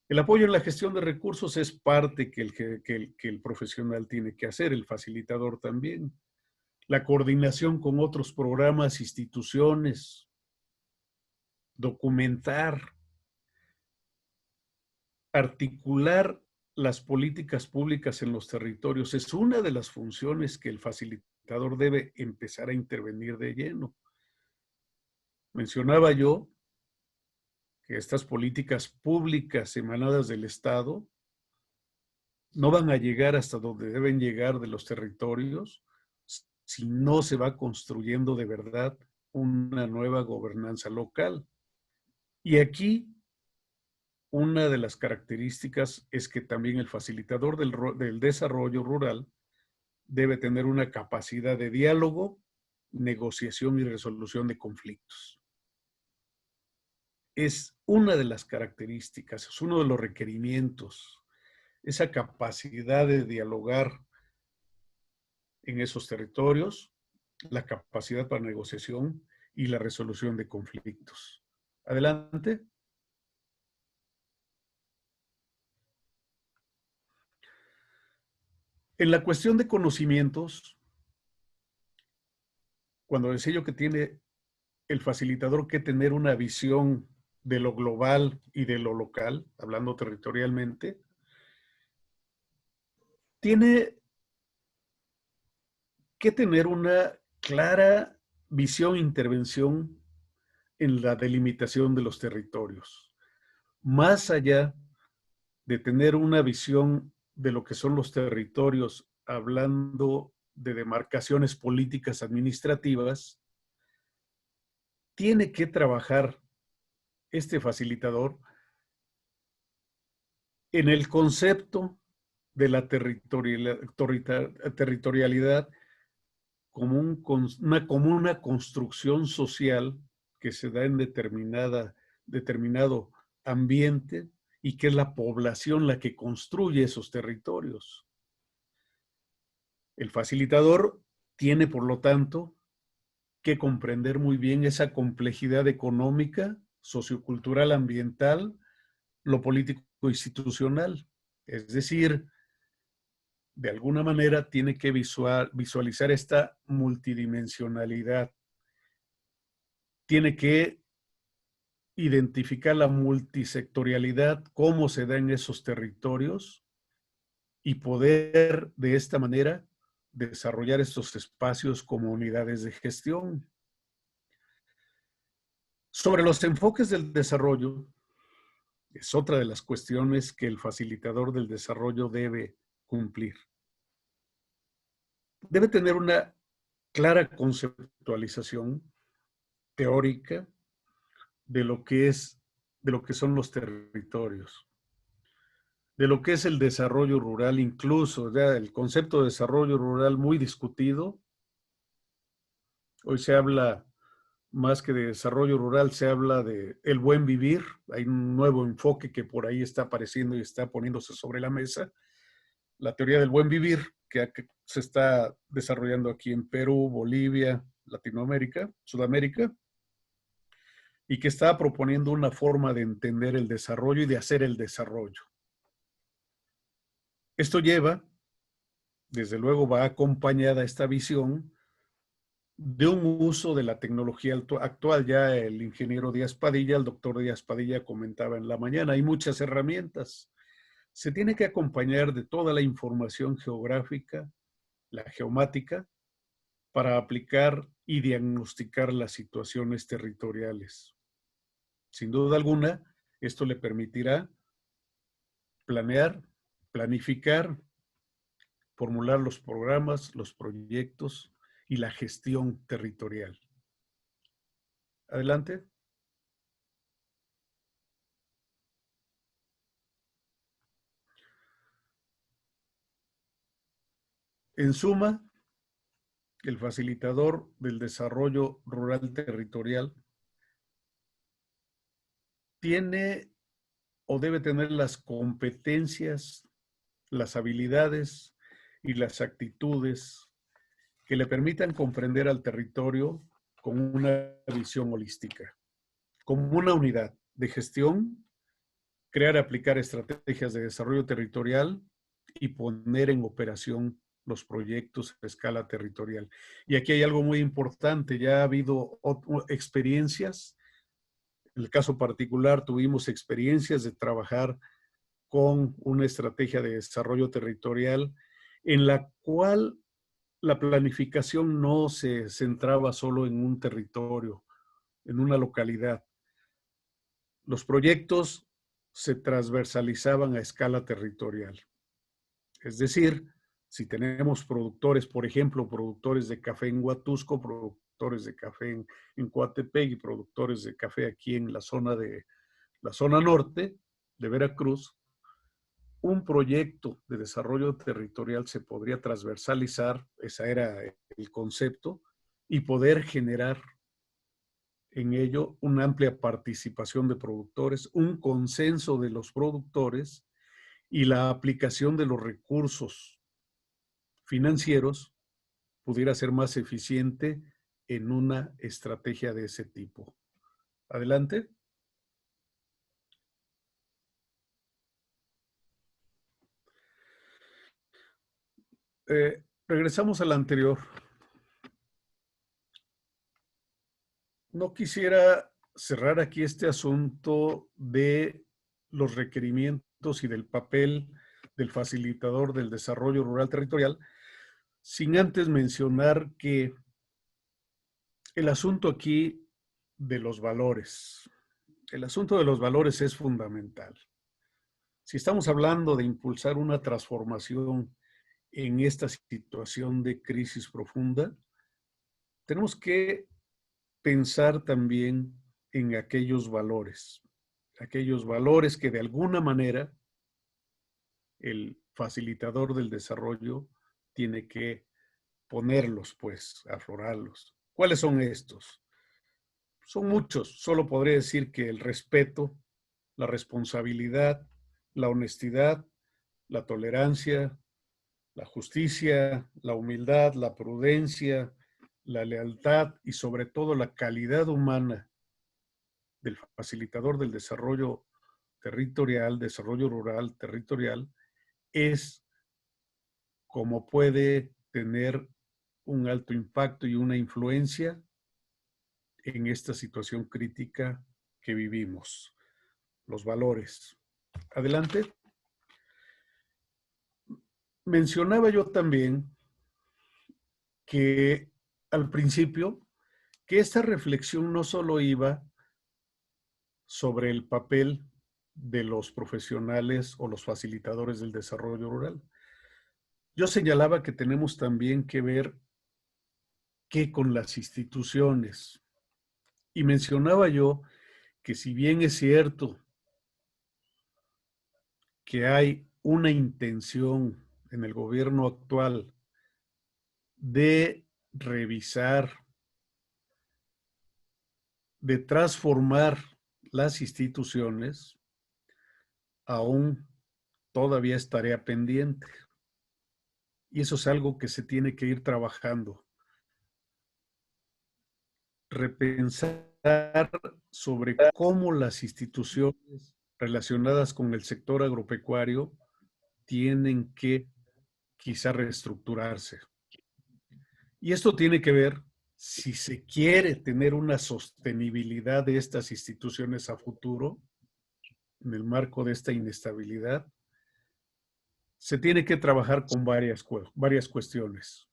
El apoyo en la gestión de recursos es parte que el profesional tiene que hacer, el facilitador también. La coordinación con otros programas, instituciones, documentar, articular las políticas públicas en los territorios es una de las funciones que el facilitador debe empezar a intervenir de lleno. Mencionaba yo que estas políticas públicas emanadas del Estado no van a llegar hasta donde deben llegar de los territorios si no se va construyendo de verdad una nueva gobernanza local. Y aquí una de las características es que también el facilitador del desarrollo rural debe tener una capacidad de diálogo, negociación y resolución de conflictos. Es una de las características, es uno de los requerimientos, esa capacidad de dialogar en esos territorios, la capacidad para negociación y la resolución de conflictos. Adelante. En la cuestión de conocimientos, cuando decía yo que tiene el facilitador que tener una visión de lo global y de lo local, hablando territorialmente, tiene que tener una clara visión e intervención en la delimitación de los territorios. Más allá de tener una visión de lo que son los territorios, hablando de demarcaciones políticas administrativas, tiene que trabajar este facilitador en el concepto de la territorialidad como, como una construcción social que se da en determinado ambiente y que es la población la que construye esos territorios. El facilitador tiene, por lo tanto, que comprender muy bien esa complejidad económica, sociocultural, ambiental, lo político institucional. Es decir, de alguna manera tiene que visualizar esta multidimensionalidad. Tiene que identificar la multisectorialidad, cómo se da en esos territorios y poder de esta manera desarrollar estos espacios como unidades de gestión. Sobre los enfoques del desarrollo, es otra de las cuestiones que el facilitador del desarrollo debe cumplir. Debe tener una clara conceptualización teórica de lo que son los territorios, de lo que es el desarrollo rural, incluso ya el concepto de desarrollo rural muy discutido. Hoy se habla más que de desarrollo rural, se habla de el buen vivir. Hay un nuevo enfoque que por ahí está apareciendo y está poniéndose sobre la mesa. La teoría del buen vivir que se está desarrollando aquí en Perú, Bolivia, Latinoamérica, Sudamérica, y que está proponiendo una forma de entender el desarrollo y de hacer el desarrollo. Esto lleva, desde luego va acompañada esta visión de un uso de la tecnología actual. Ya el ingeniero Díaz Padilla, el doctor Díaz Padilla comentaba en la mañana, hay muchas herramientas. Se tiene que acompañar de toda la información geográfica, la geomática, para aplicar y diagnosticar las situaciones territoriales. Sin duda alguna, esto le permitirá planear, planificar, formular los programas, los proyectos y la gestión territorial. Adelante. En suma, el facilitador del desarrollo rural territorial tiene o debe tener las competencias, las habilidades y las actitudes que le permitan comprender al territorio con una visión holística, como una unidad de gestión, crear y aplicar estrategias de desarrollo territorial y poner en operación los proyectos a escala territorial. Y aquí hay algo muy importante, ya ha habido experiencias. En el caso particular tuvimos experiencias de trabajar con una estrategia de desarrollo territorial en la cual la planificación no se centraba solo en un territorio, en una localidad. Los proyectos se transversalizaban a escala territorial. Es decir, si tenemos productores, por ejemplo, productores de café en Huatusco, productores de café en Coatepec y productores de café aquí en la zona norte de Veracruz, un proyecto de desarrollo territorial se podría transversalizar, ese era el concepto, y poder generar en ello una amplia participación de productores, un consenso de los productores y la aplicación de los recursos financieros pudiera ser más eficiente en una estrategia de ese tipo. Adelante. regresamos al anterior. No quisiera cerrar aquí este asunto de los requerimientos y del papel del facilitador del desarrollo rural territorial sin antes mencionar que el asunto aquí de los valores. El asunto de los valores es fundamental. Si estamos hablando de impulsar una transformación en esta situación de crisis profunda, tenemos que pensar también en aquellos valores que de alguna manera el facilitador del desarrollo tiene que ponerlos, pues, aflorarlos. ¿Cuáles son estos? Son muchos, solo podré decir que el respeto, la responsabilidad, la honestidad, la tolerancia, la justicia, la humildad, la prudencia, la lealtad y sobre todo la calidad humana del facilitador del desarrollo territorial, desarrollo rural territorial, es como puede tener un alto impacto y una influencia en esta situación crítica que vivimos. Los valores. Adelante. Mencionaba yo también que al principio que esta reflexión no solo iba sobre el papel de los profesionales o los facilitadores del desarrollo rural. Yo señalaba que tenemos también que ver qué con las instituciones. Y mencionaba yo que si bien es cierto que hay una intención en el gobierno actual de revisar, de transformar las instituciones, aún todavía es tarea pendiente. Y eso es algo que se tiene que ir trabajando. Repensar sobre cómo las instituciones relacionadas con el sector agropecuario tienen que quizá reestructurarse. Y esto tiene que ver si se quiere tener una sostenibilidad de estas instituciones a futuro, en el marco de esta inestabilidad, se tiene que trabajar con varias cuestiones.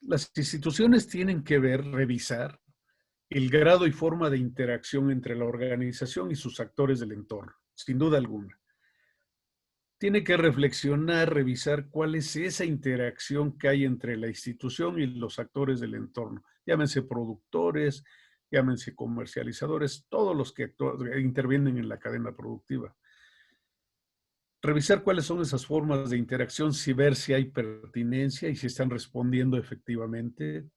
Las instituciones tienen que revisar el grado y forma de interacción entre la organización y sus actores del entorno, sin duda alguna. Tiene que reflexionar, revisar cuál es esa interacción que hay entre la institución y los actores del entorno. Llámense productores, llámense comercializadores, todos los que intervienen en la cadena productiva. Revisar cuáles son esas formas de interacción, ver si hay pertinencia y si están respondiendo efectivamente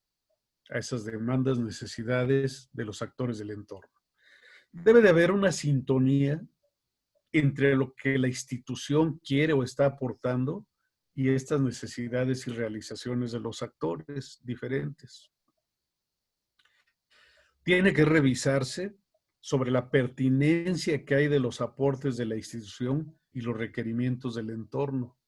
a esas demandas, necesidades de los actores del entorno. Debe de haber una sintonía entre lo que la institución quiere o está aportando y estas necesidades y realizaciones de los actores diferentes. Tiene que revisarse sobre la pertinencia que hay de los aportes de la institución y los requerimientos del entorno.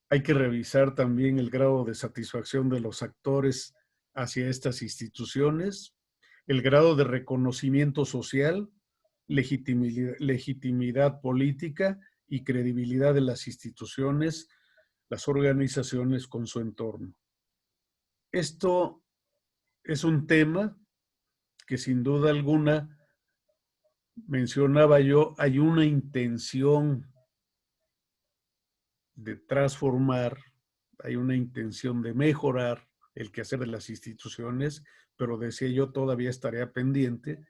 Hay que revisar también el grado de satisfacción de los actores hacia estas instituciones, el grado de reconocimiento social, legitimidad política y credibilidad de las instituciones, las organizaciones con su entorno. Esto es un tema que sin duda alguna, mencionaba yo, hay una intención de transformar, hay una intención de mejorar el quehacer de las instituciones, pero decía yo, todavía es tarea pendiente.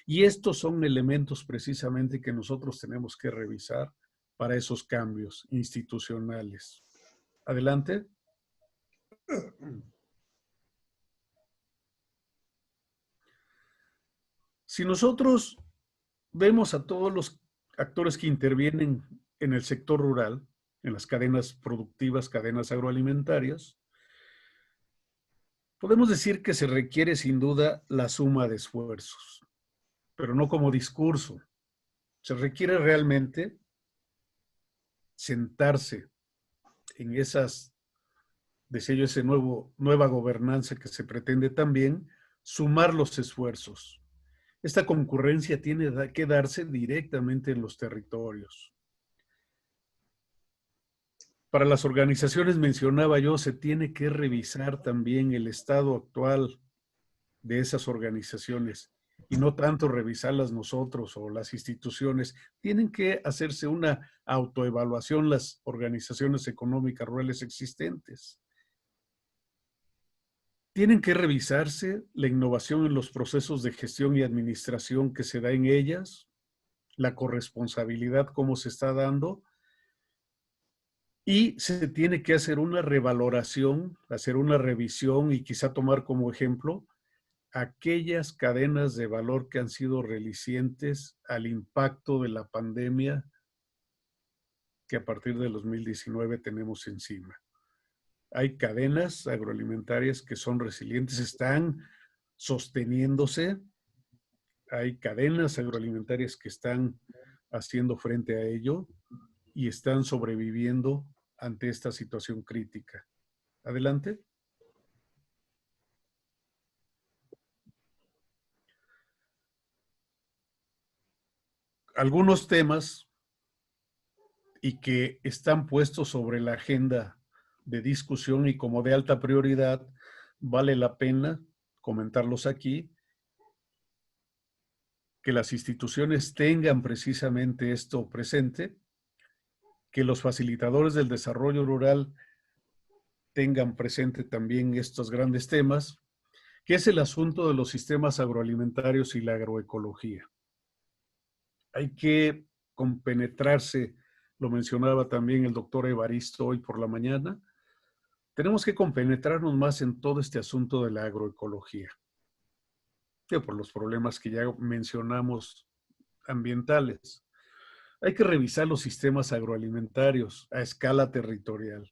Y estos son elementos precisamente que nosotros tenemos que revisar para esos cambios institucionales. Adelante. Si nosotros vemos a todos los actores que intervienen en el sector rural, en las cadenas productivas, cadenas agroalimentarias, podemos decir que se requiere sin duda la suma de esfuerzos, pero no como discurso. Se requiere realmente sentarse en esas decía yo, esa nueva gobernanza que se pretende también, sumar los esfuerzos. Esta concurrencia tiene que darse directamente en los territorios. Para las organizaciones, mencionaba yo, se tiene que revisar también el estado actual de esas organizaciones y no tanto revisarlas nosotros o las instituciones. Tienen que hacerse una autoevaluación las organizaciones económicas rurales existentes. Tienen que revisarse la innovación en los procesos de gestión y administración que se da en ellas, la corresponsabilidad, cómo se está dando, y se tiene que hacer una revaloración, hacer una revisión y quizá tomar como ejemplo aquellas cadenas de valor que han sido relicientes al impacto de la pandemia que a partir del 2019 tenemos encima. Hay cadenas agroalimentarias que son resilientes, están sosteniéndose. Hay cadenas agroalimentarias que están haciendo frente a ello y están sobreviviendo ante esta situación crítica. Adelante. Algunos temas y que están puestos sobre la agenda de discusión y como de alta prioridad, vale la pena comentarlos aquí, que las instituciones tengan precisamente esto presente, que los facilitadores del desarrollo rural tengan presente también estos grandes temas, que es el asunto de los sistemas agroalimentarios y la agroecología. Hay que compenetrarse, lo mencionaba también el doctor Evaristo hoy por la mañana, tenemos que compenetrarnos más en todo este asunto de la agroecología, que por los problemas que ya mencionamos ambientales. Hay que revisar los sistemas agroalimentarios a escala territorial.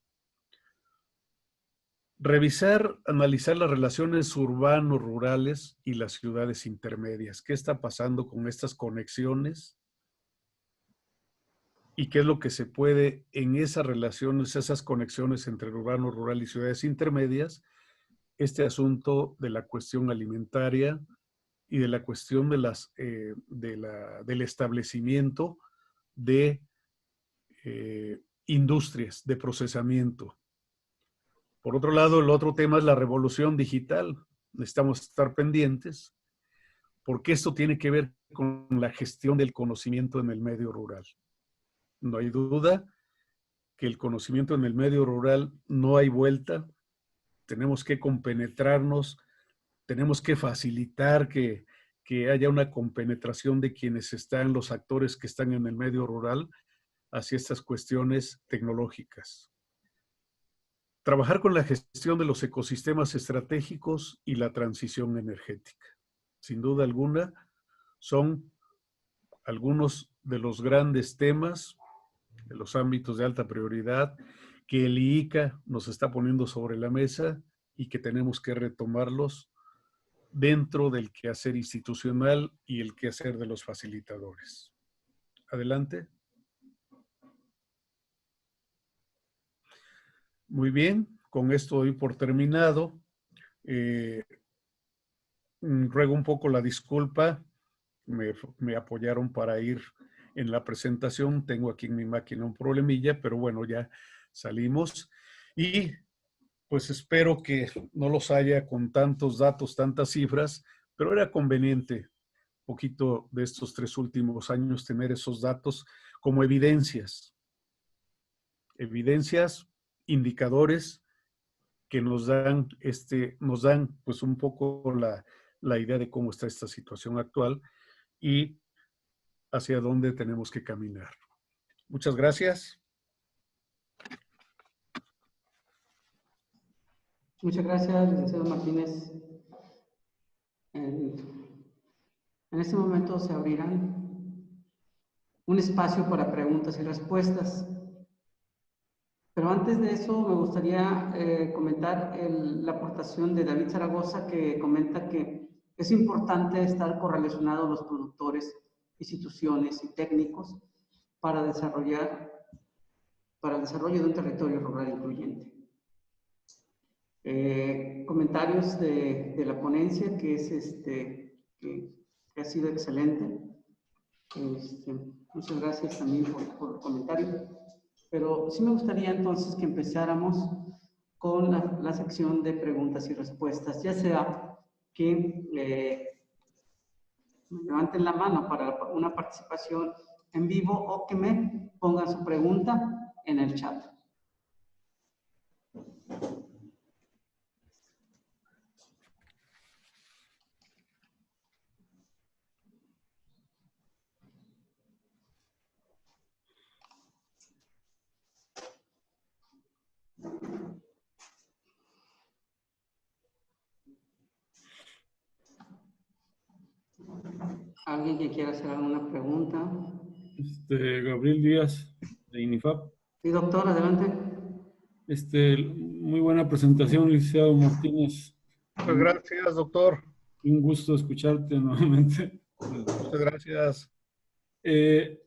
Revisar, analizar las relaciones urbano-rurales y las ciudades intermedias. ¿Qué está pasando con estas conexiones? ¿Y qué es lo que se puede en esas relaciones, esas conexiones entre urbano, rural y ciudades intermedias? Este asunto de la cuestión alimentaria y de la cuestión de del establecimiento de industrias de procesamiento. Por otro lado, el otro tema es la revolución digital. Necesitamos estar pendientes porque esto tiene que ver con la gestión del conocimiento en el medio rural. No hay duda que el conocimiento en el medio rural no hay vuelta. Tenemos que compenetrarnos, tenemos que facilitar que haya una compenetración de quienes están, los actores que están en el medio rural, hacia estas cuestiones tecnológicas. Trabajar con la gestión de los ecosistemas estratégicos y la transición energética. Sin duda alguna, son algunos de los grandes temas, de los ámbitos de alta prioridad, que el IICA nos está poniendo sobre la mesa y que tenemos que retomarlos dentro del quehacer institucional y el quehacer de los facilitadores. Adelante. Muy bien, con esto doy por terminado. Ruego un poco la disculpa, me apoyaron para ir en la presentación, tengo aquí en mi máquina un problemilla, pero bueno, ya salimos y pues espero que no los haya con tantos datos, tantas cifras, pero era conveniente un poquito de estos 3 últimos años tener esos datos como evidencias, indicadores que nos dan pues un poco la idea de cómo está esta situación actual y hacia dónde tenemos que caminar. Muchas gracias. Muchas gracias, licenciado Martínez. En este momento se abrirán un espacio para preguntas y respuestas. Pero antes de eso me gustaría comentar la aportación de David Zaragoza, que comenta que es importante estar correlacionados los productores, instituciones y técnicos para el desarrollo de un territorio rural incluyente. Comentarios de la ponencia, que es que ha sido excelente. Muchas gracias también por el comentario. Pero sí me gustaría entonces que empezáramos con la sección de preguntas y respuestas, ya sea que me levanten la mano para una participación en vivo o que me pongan su pregunta en el chat. ¿Alguien que quiera hacer alguna pregunta? Gabriel Díaz, de INIFAP. Sí, doctor, adelante. Muy buena presentación, licenciado Martínez. Muchas gracias, doctor. Un gusto escucharte nuevamente. Muchas gracias.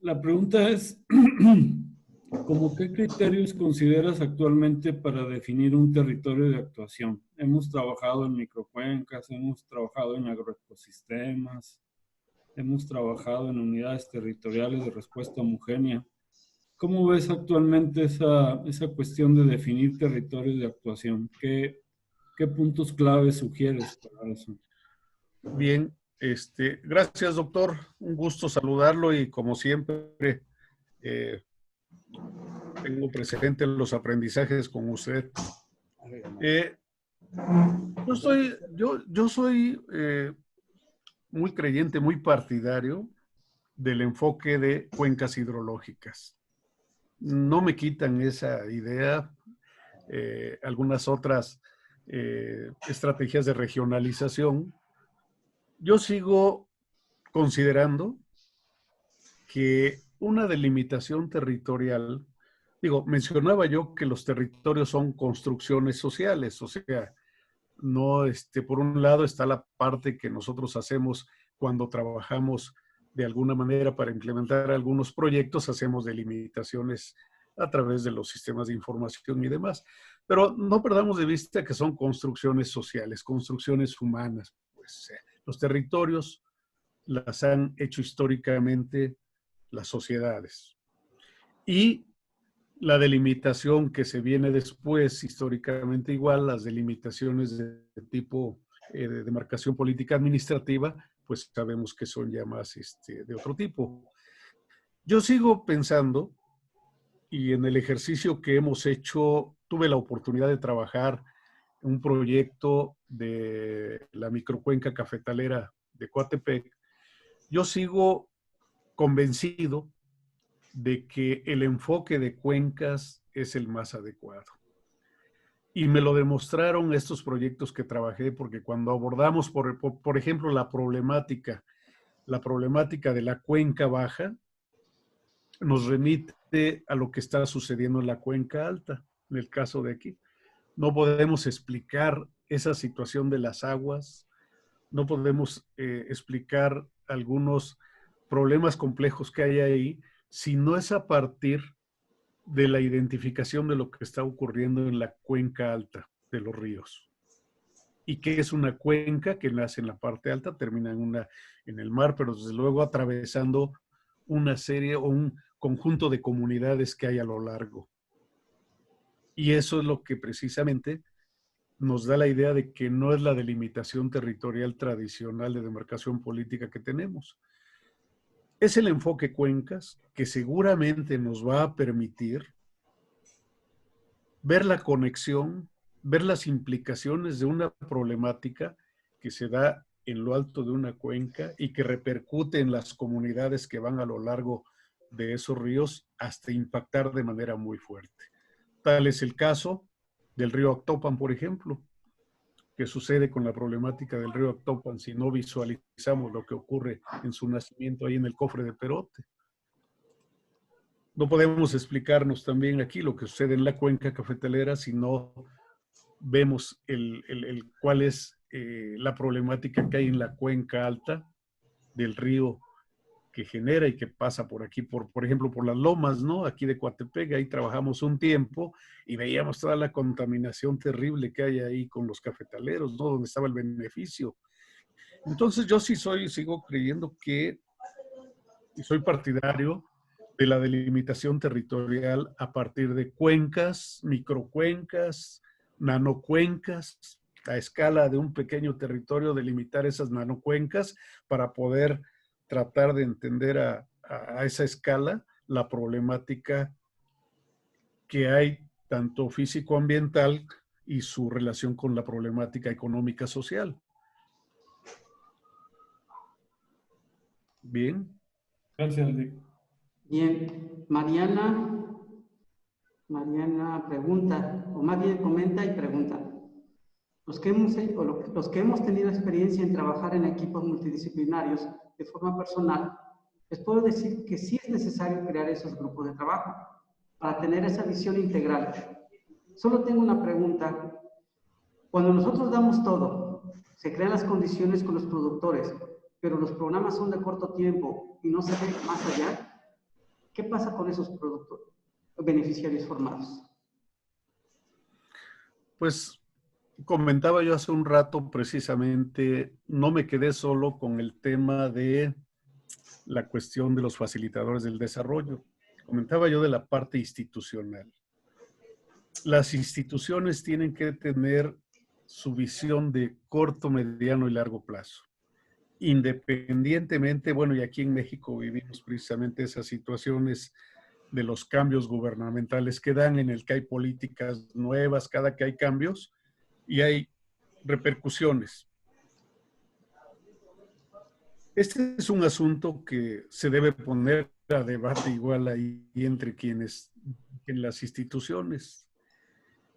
La pregunta es, ¿cómo qué criterios consideras actualmente para definir un territorio de actuación? Hemos trabajado en microcuencas, hemos trabajado en agroecosistemas, hemos trabajado en unidades territoriales de respuesta homogénea. ¿Cómo ves actualmente esa cuestión de definir territorios de actuación? ¿Qué puntos claves sugieres para eso? Bien, gracias, doctor. Un gusto saludarlo y como siempre, tengo presente los aprendizajes con usted. Yo soy muy creyente, muy partidario del enfoque de cuencas hidrológicas. No me quitan esa idea. Algunas otras estrategias de regionalización. Yo sigo considerando que una delimitación territorial, mencionaba yo que los territorios son construcciones sociales, o sea, no, por un lado está la parte que nosotros hacemos cuando trabajamos de alguna manera para implementar algunos proyectos, hacemos delimitaciones a través de los sistemas de información y demás. Pero no perdamos de vista que son construcciones sociales, construcciones humanas. Pues los territorios las han hecho históricamente las sociedades. Y la delimitación que se viene después, históricamente igual, las delimitaciones de tipo de demarcación política administrativa, pues sabemos que son ya más de otro tipo. Yo sigo pensando, y en el ejercicio que hemos hecho, tuve la oportunidad de trabajar en un proyecto de la microcuenca cafetalera de Coatepec. Yo sigo convencido de que el enfoque de cuencas es el más adecuado. Y me lo demostraron estos proyectos que trabajé, porque cuando abordamos, por ejemplo, la problemática de la cuenca baja, nos remite a lo que está sucediendo en la cuenca alta, en el caso de aquí. No podemos explicar esa situación de las aguas, no podemos explicar algunos problemas complejos que hay ahí, si no es a partir de la identificación de lo que está ocurriendo en la cuenca alta de los ríos. Y que es una cuenca que nace en la parte alta, termina en el mar, pero desde luego atravesando una serie o un conjunto de comunidades que hay a lo largo. Y eso es lo que precisamente nos da la idea de que no es la delimitación territorial tradicional de demarcación política que tenemos. Es el enfoque cuencas que seguramente nos va a permitir ver la conexión, ver las implicaciones de una problemática que se da en lo alto de una cuenca y que repercute en las comunidades que van a lo largo de esos ríos hasta impactar de manera muy fuerte. Tal es el caso del río Actopan, por ejemplo, que sucede con la problemática del río Actopan si no visualizamos lo que ocurre en su nacimiento ahí en el cofre de Perote. No podemos explicarnos también aquí lo que sucede en la cuenca cafetalera si no vemos cuál es la problemática que hay en la cuenca alta del río que genera y que pasa por aquí, por ejemplo, por las lomas, ¿no? Aquí de Coatepec, ahí trabajamos un tiempo y veíamos toda la contaminación terrible que hay ahí con los cafetaleros, ¿no? Donde estaba el beneficio. Entonces yo sí sigo creyendo que, y soy partidario de la delimitación territorial a partir de cuencas, microcuencas, nanocuencas, a escala de un pequeño territorio, delimitar esas nanocuencas para poder tratar de entender a esa escala la problemática que hay, tanto físico-ambiental y su relación con la problemática económica social. Bien. Gracias, Dick. Bien, Mariana pregunta, o más bien comenta y pregunta. Los que hemos tenido experiencia en trabajar en equipos multidisciplinarios de forma personal, les puedo decir que sí es necesario crear esos grupos de trabajo para tener esa visión integral. Solo tengo una pregunta. Cuando nosotros damos todo, se crean las condiciones con los productores, pero los programas son de corto tiempo y no se ve más allá, ¿qué pasa con esos beneficiarios formados? Pues comentaba yo hace un rato precisamente, no me quedé solo con el tema de la cuestión de los facilitadores del desarrollo. Comentaba yo de la parte institucional. Las instituciones tienen que tener su visión de corto, mediano y largo plazo. Independientemente, bueno, y aquí en México vivimos precisamente esas situaciones de los cambios gubernamentales que dan, en el que hay políticas nuevas, cada que hay cambios y hay repercusiones. Este es un asunto que se debe poner a debate igual ahí entre quienes, en las instituciones.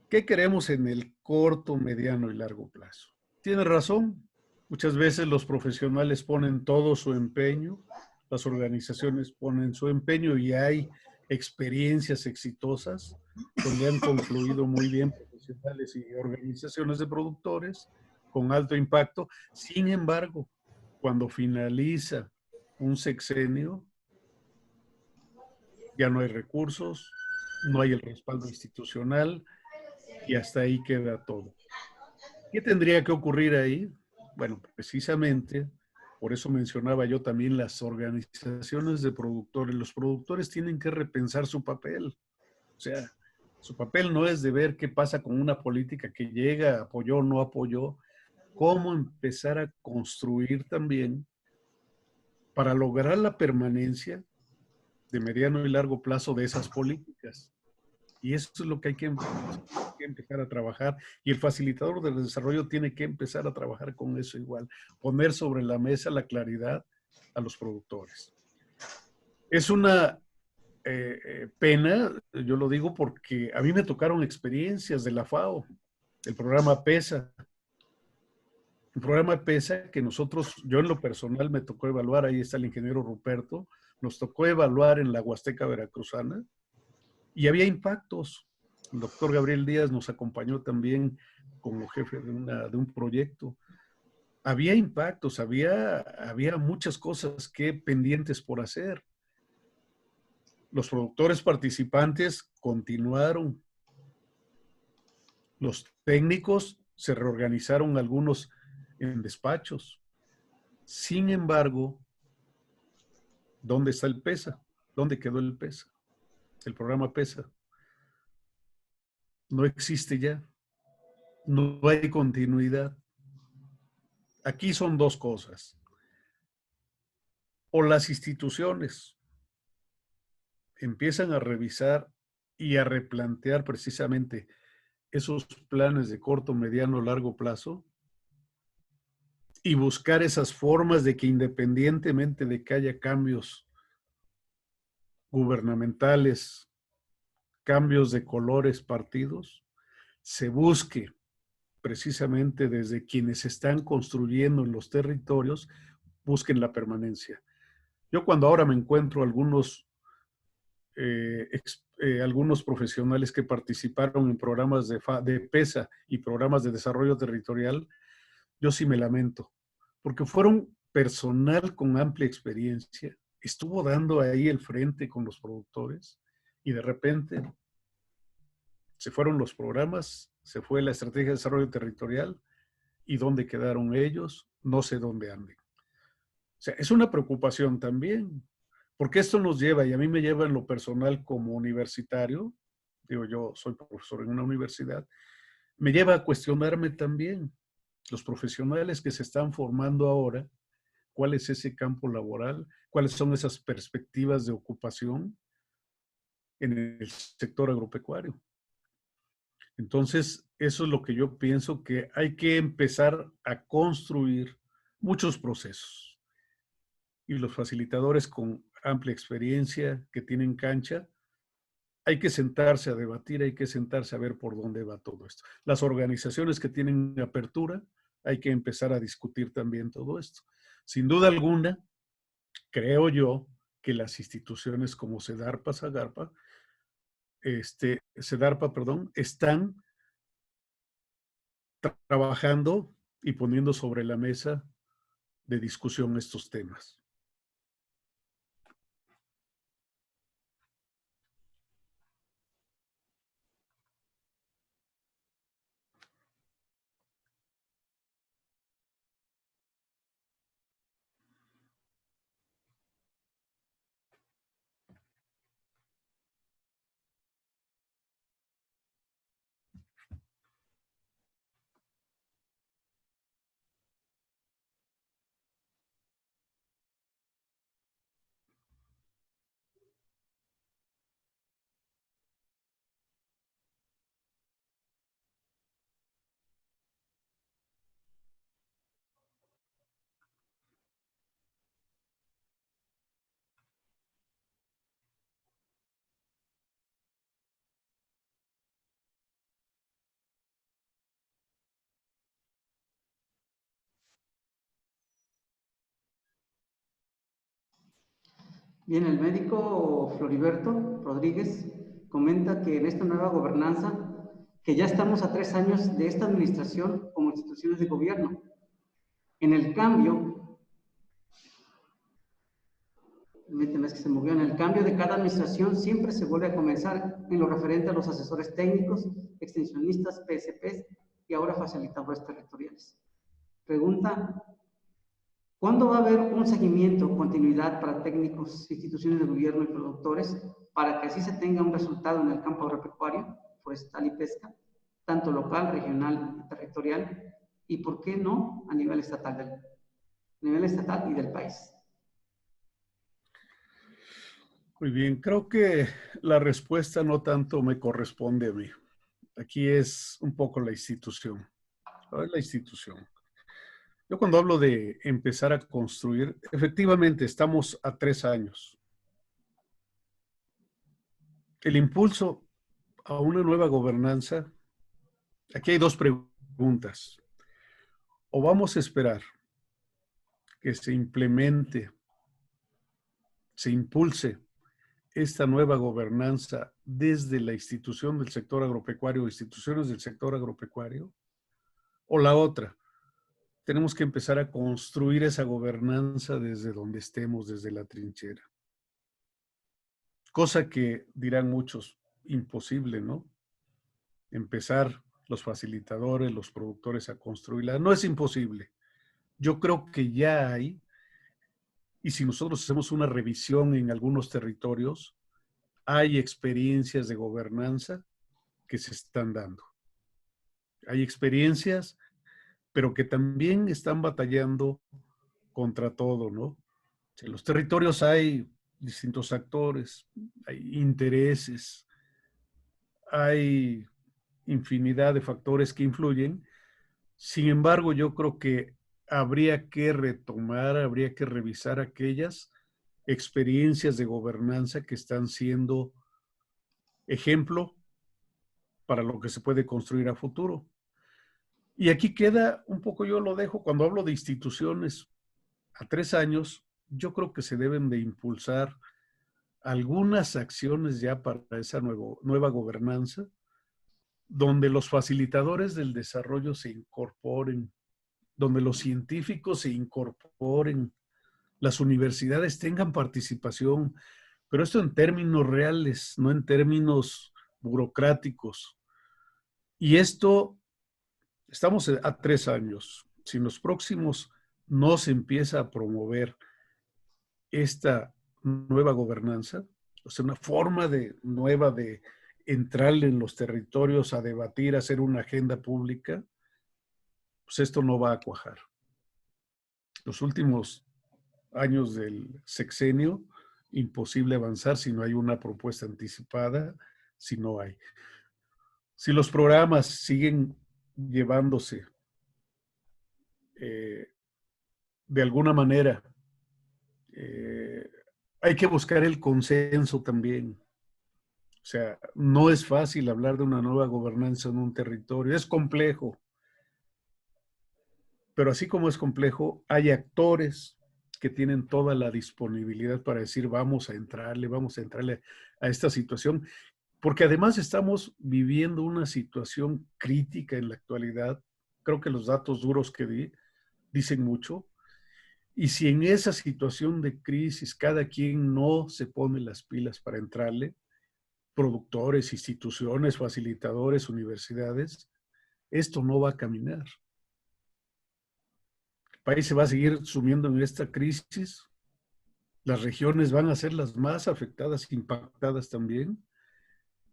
¿Qué queremos en el corto, mediano y largo plazo? Tiene razón. Muchas veces los profesionales ponen todo su empeño, las organizaciones ponen su empeño y hay experiencias exitosas donde han concluido muy bien profesionales y organizaciones de productores con alto impacto. Sin embargo, cuando finaliza un sexenio, ya no hay recursos, no hay el respaldo institucional y hasta ahí queda todo. ¿Qué tendría que ocurrir ahí? Bueno, precisamente, por eso mencionaba yo también las organizaciones de productores. Los productores tienen que repensar su papel. O sea, su papel no es de ver qué pasa con una política que llega, apoyó o no apoyó, cómo empezar a construir también para lograr la permanencia de mediano y largo plazo de esas políticas. Y eso es lo que hay que empezar a trabajar. Y el facilitador del desarrollo tiene que empezar a trabajar con eso igual. Poner sobre la mesa la claridad a los productores. Es una pena, yo lo digo porque a mí me tocaron experiencias de la FAO, el programa PESA. El programa PESA que nosotros, yo en lo personal me tocó evaluar, ahí está el ingeniero Ruperto, nos tocó evaluar en la Huasteca Veracruzana y había impactos. El doctor Gabriel Díaz nos acompañó también como jefe de un proyecto. Había impactos, había muchas cosas que pendientes por hacer. Los productores participantes continuaron. Los técnicos se reorganizaron algunos en despachos. Sin embargo, ¿dónde está el PESA? ¿Dónde quedó el PESA? El programa PESA. No existe ya. No hay continuidad. Aquí son dos cosas. O las instituciones empiezan a revisar y a replantear precisamente esos planes de corto, mediano, largo plazo y buscar esas formas de que independientemente de que haya cambios gubernamentales, cambios de colores, partidos, se busque precisamente desde quienes están construyendo en los territorios, busquen la permanencia. Yo cuando ahora me encuentro algunos profesionales que participaron en programas de PESA y programas de desarrollo territorial, yo sí me lamento, porque fueron personal con amplia experiencia, estuvo dando ahí el frente con los productores y de repente se fueron los programas, se fue la estrategia de desarrollo territorial y dónde quedaron ellos, no sé dónde anden. O sea, es una preocupación también, porque esto nos lleva, y a mí me lleva en lo personal como universitario, digo, yo soy profesor en una universidad, me lleva a cuestionarme también los profesionales que se están formando ahora, cuál es ese campo laboral, cuáles son esas perspectivas de ocupación en el sector agropecuario. Entonces, eso es lo que yo pienso, que hay que empezar a construir muchos procesos. Y los facilitadores con amplia experiencia, que tienen cancha, hay que sentarse a debatir, hay que sentarse a ver por dónde va todo esto. Las organizaciones que tienen apertura, hay que empezar a discutir también todo esto. Sin duda alguna, creo yo que las instituciones como CEDARPA, están trabajando y poniendo sobre la mesa de discusión estos temas. Bien, el médico Floriberto Rodríguez comenta que en esta nueva gobernanza, que ya estamos a 3 años de esta administración como instituciones de gobierno. En el cambio, en el cambio de cada administración siempre se vuelve a comenzar en lo referente a los asesores técnicos, extensionistas, PSPs y ahora facilitadores territoriales. Pregunta: ¿cuándo va a haber un seguimiento, continuidad para técnicos, instituciones de gobierno y productores para que así se tenga un resultado en el campo agropecuario, forestal y pesca, tanto local, regional y territorial, y por qué no a nivel estatal y del país? Muy bien, creo que la respuesta no tanto me corresponde a mí. Aquí es un poco la institución. La institución. Yo cuando hablo de empezar a construir, efectivamente estamos a 3 años. El impulso a una nueva gobernanza, aquí hay 2 preguntas. O vamos a esperar que se implemente, se impulse esta nueva gobernanza desde la institución del sector agropecuario o instituciones del sector agropecuario, o la otra, tenemos que empezar a construir esa gobernanza desde donde estemos, desde la trinchera. Cosa que dirán muchos, imposible, ¿no? Empezar los facilitadores, los productores a construirla. No es imposible. Yo creo que ya hay, y si nosotros hacemos una revisión en algunos territorios, hay experiencias de gobernanza que se están dando. Hay experiencias, pero que también están batallando contra todo, ¿no? En los territorios hay distintos actores, hay intereses, hay infinidad de factores que influyen. Sin embargo, yo creo que habría que retomar, habría que revisar aquellas experiencias de gobernanza que están siendo ejemplo para lo que se puede construir a futuro. Y aquí queda un poco, yo lo dejo, cuando hablo de instituciones a 3 años, yo creo que se deben de impulsar algunas acciones ya para esa nueva gobernanza, donde los facilitadores del desarrollo se incorporen, donde los científicos se incorporen las universidades tengan participación, pero esto en términos reales, no en términos burocráticos. Y esto, estamos a 3 años. Si en los próximos no se empieza a promover esta nueva gobernanza, o sea, una forma nueva de entrarle en los territorios a debatir, a hacer una agenda pública, pues esto no va a cuajar. Los últimos años del sexenio, imposible avanzar si no hay una propuesta anticipada, si no hay. Si los programas siguen llevándose de alguna manera, hay que buscar el consenso también. O sea, no es fácil hablar de una nueva gobernanza en un territorio, es complejo. Pero así como es complejo, hay actores que tienen toda la disponibilidad para decir vamos a entrarle a esta situación, porque además estamos viviendo una situación crítica en la actualidad. Creo que los datos duros que di dicen mucho. Y si en esa situación de crisis cada quien no se pone las pilas para entrarle, productores, instituciones, facilitadores, universidades, esto no va a caminar. El país se va a seguir sumiendo en esta crisis. Las regiones van a ser las más afectadas, impactadas también.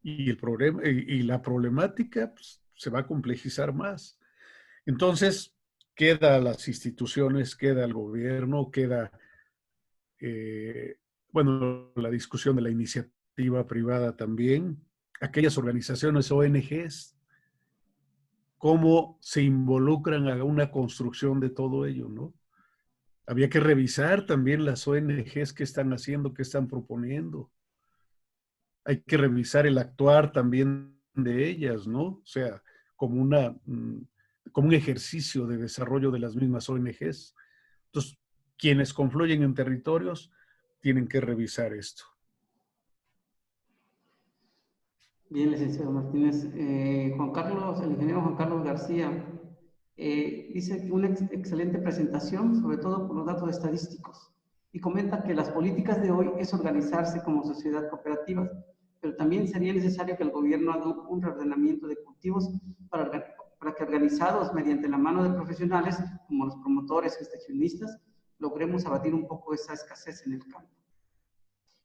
Y el problema y la problemática pues, se va a complejizar más. Entonces, queda a las instituciones, queda al gobierno, queda, bueno, la discusión de la iniciativa privada también, aquellas organizaciones ONGs, cómo se involucran a una construcción de todo ello, ¿no? Había que revisar también las ONGs qué están haciendo, qué están proponiendo. Hay que revisar el actuar también de ellas, ¿no? O sea, como un ejercicio de desarrollo de las mismas ONGs. Entonces, quienes confluyen en territorios tienen que revisar esto. Bien, licenciado Martínez. Juan Carlos, el ingeniero Juan Carlos García, dice que una excelente presentación, sobre todo por los datos estadísticos, y comenta que las políticas de hoy es organizarse como sociedad cooperativa, pero también sería necesario que el gobierno haga un reordenamiento de cultivos para que organizados mediante la mano de profesionales como los promotores, extensionistas, logremos abatir un poco esa escasez en el campo.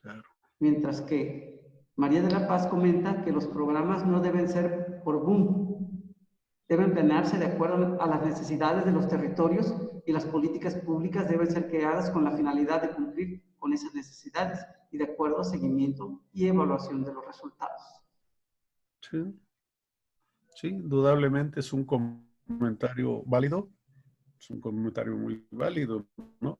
Claro. Mientras que María de la Paz comenta que los programas no deben ser por boom, deben planearse de acuerdo a las necesidades de los territorios y las políticas públicas deben ser creadas con la finalidad de cumplir con esas necesidades y de acuerdo a seguimiento y evaluación de los resultados. Sí, sí, indudablemente es un comentario válido, es un comentario muy válido, ¿no?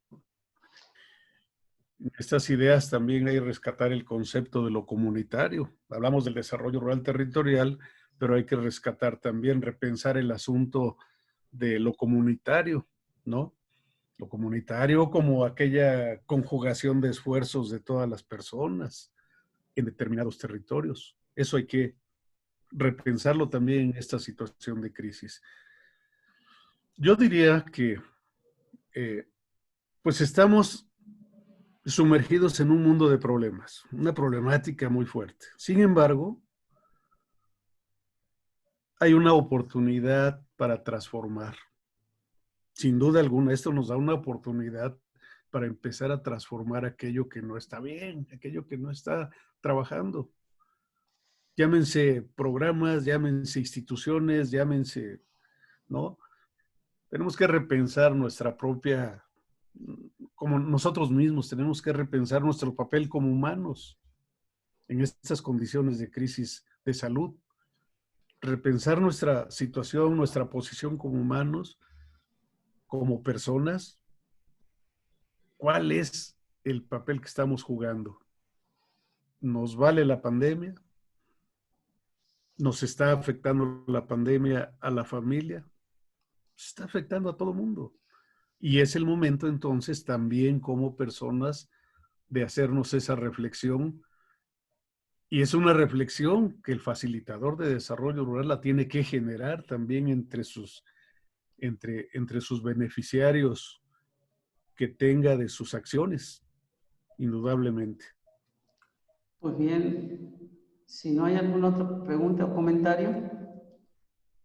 En estas ideas también hay que rescatar el concepto de lo comunitario. Hablamos del desarrollo rural territorial, pero hay que rescatar también, repensar el asunto de lo comunitario, ¿no? Lo comunitario como aquella conjugación de esfuerzos de todas las personas en determinados territorios. Eso hay que repensarlo también en esta situación de crisis. Yo diría que pues estamos sumergidos en un mundo de problemas, una problemática muy fuerte. Sin embargo, hay una oportunidad para transformar. Sin duda alguna, esto nos da una oportunidad para empezar a transformar aquello que no está bien, aquello que no está trabajando. Llámense programas, llámense instituciones, llámense, ¿no? Tenemos que repensar nuestra propia, como nosotros mismos, tenemos que repensar nuestro papel como humanos en estas condiciones de crisis de salud. Repensar nuestra situación, nuestra posición como humanos, como personas. ¿Cuál es el papel que estamos jugando? ¿Nos vale la pandemia? ¿Nos está afectando la pandemia a la familia? Está afectando a todo el mundo. Y es el momento entonces también como personas de hacernos esa reflexión. Y es una reflexión que el facilitador de desarrollo rural la tiene que generar también entre sus beneficiarios que tenga de sus acciones, indudablemente. Pues bien, si no hay alguna otra pregunta o comentario,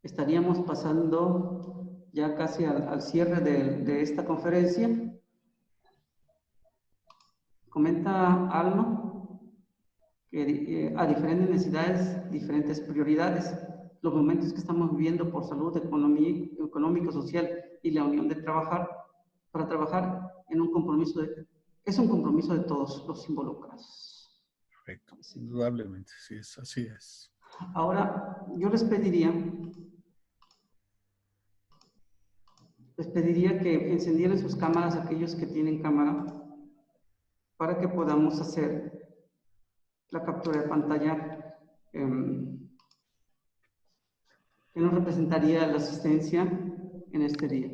estaríamos pasando ya casi al cierre de esta conferencia. Comenta Alma que a diferentes necesidades, diferentes prioridades. Los momentos que estamos viviendo por salud, economía, económico, social y la unión de trabajar, para trabajar en un compromiso es un compromiso de todos los involucrados. Perfecto, indudablemente, sí es, así es. Ahora, yo les pediría que encendieran sus cámaras, aquellos que tienen cámara, para que podamos hacer la captura de pantalla que nos representaría la asistencia en este día.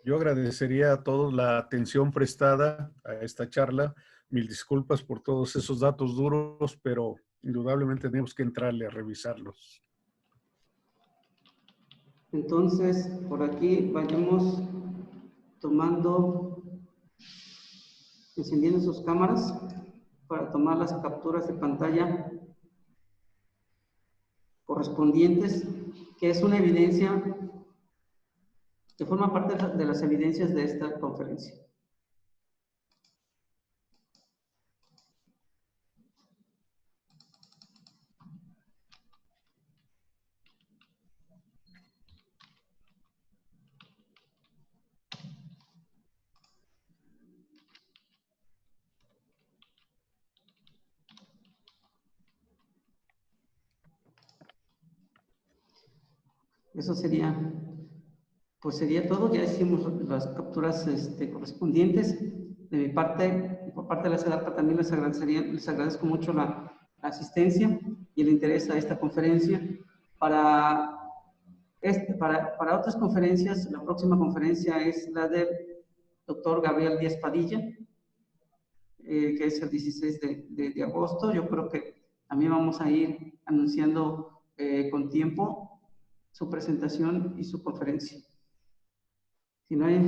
Yo agradecería a todos la atención prestada a esta charla. Mil disculpas por todos esos datos duros, pero indudablemente tenemos que entrarle a revisarlos. Entonces, por aquí vayamos encendiendo sus cámaras para tomar las capturas de pantalla correspondientes, que es una evidencia que forma parte de las evidencias de esta conferencia. Eso sería, pues sería todo. Ya hicimos las capturas correspondientes. De mi parte, por parte de la SEDARPA, también les agradezco mucho la asistencia y el interés a esta conferencia. Para otras conferencias, la próxima conferencia es la del doctor Gabriel Díaz Padilla, que es el 16 de agosto. Yo creo que también vamos a ir anunciando con tiempo su presentación y su conferencia. Si no hay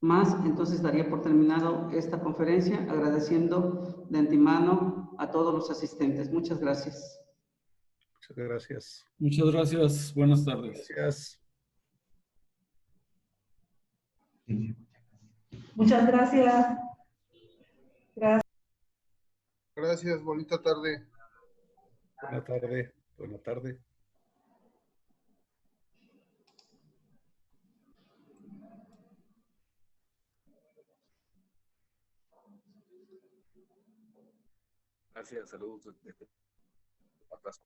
más, entonces daría por terminado esta conferencia, agradeciendo de antemano a todos los asistentes. Muchas gracias. Muchas gracias. Muchas gracias. Buenas tardes. Gracias. Muchas gracias. Gracias, bonita tarde. Buena tarde. Buena tarde. Gracias, saludos desde Atasco.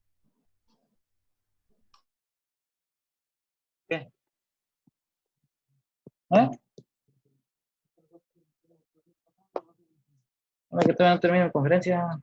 ¿Qué? ¿Eh? Ahora que todavía no termino la conferencia.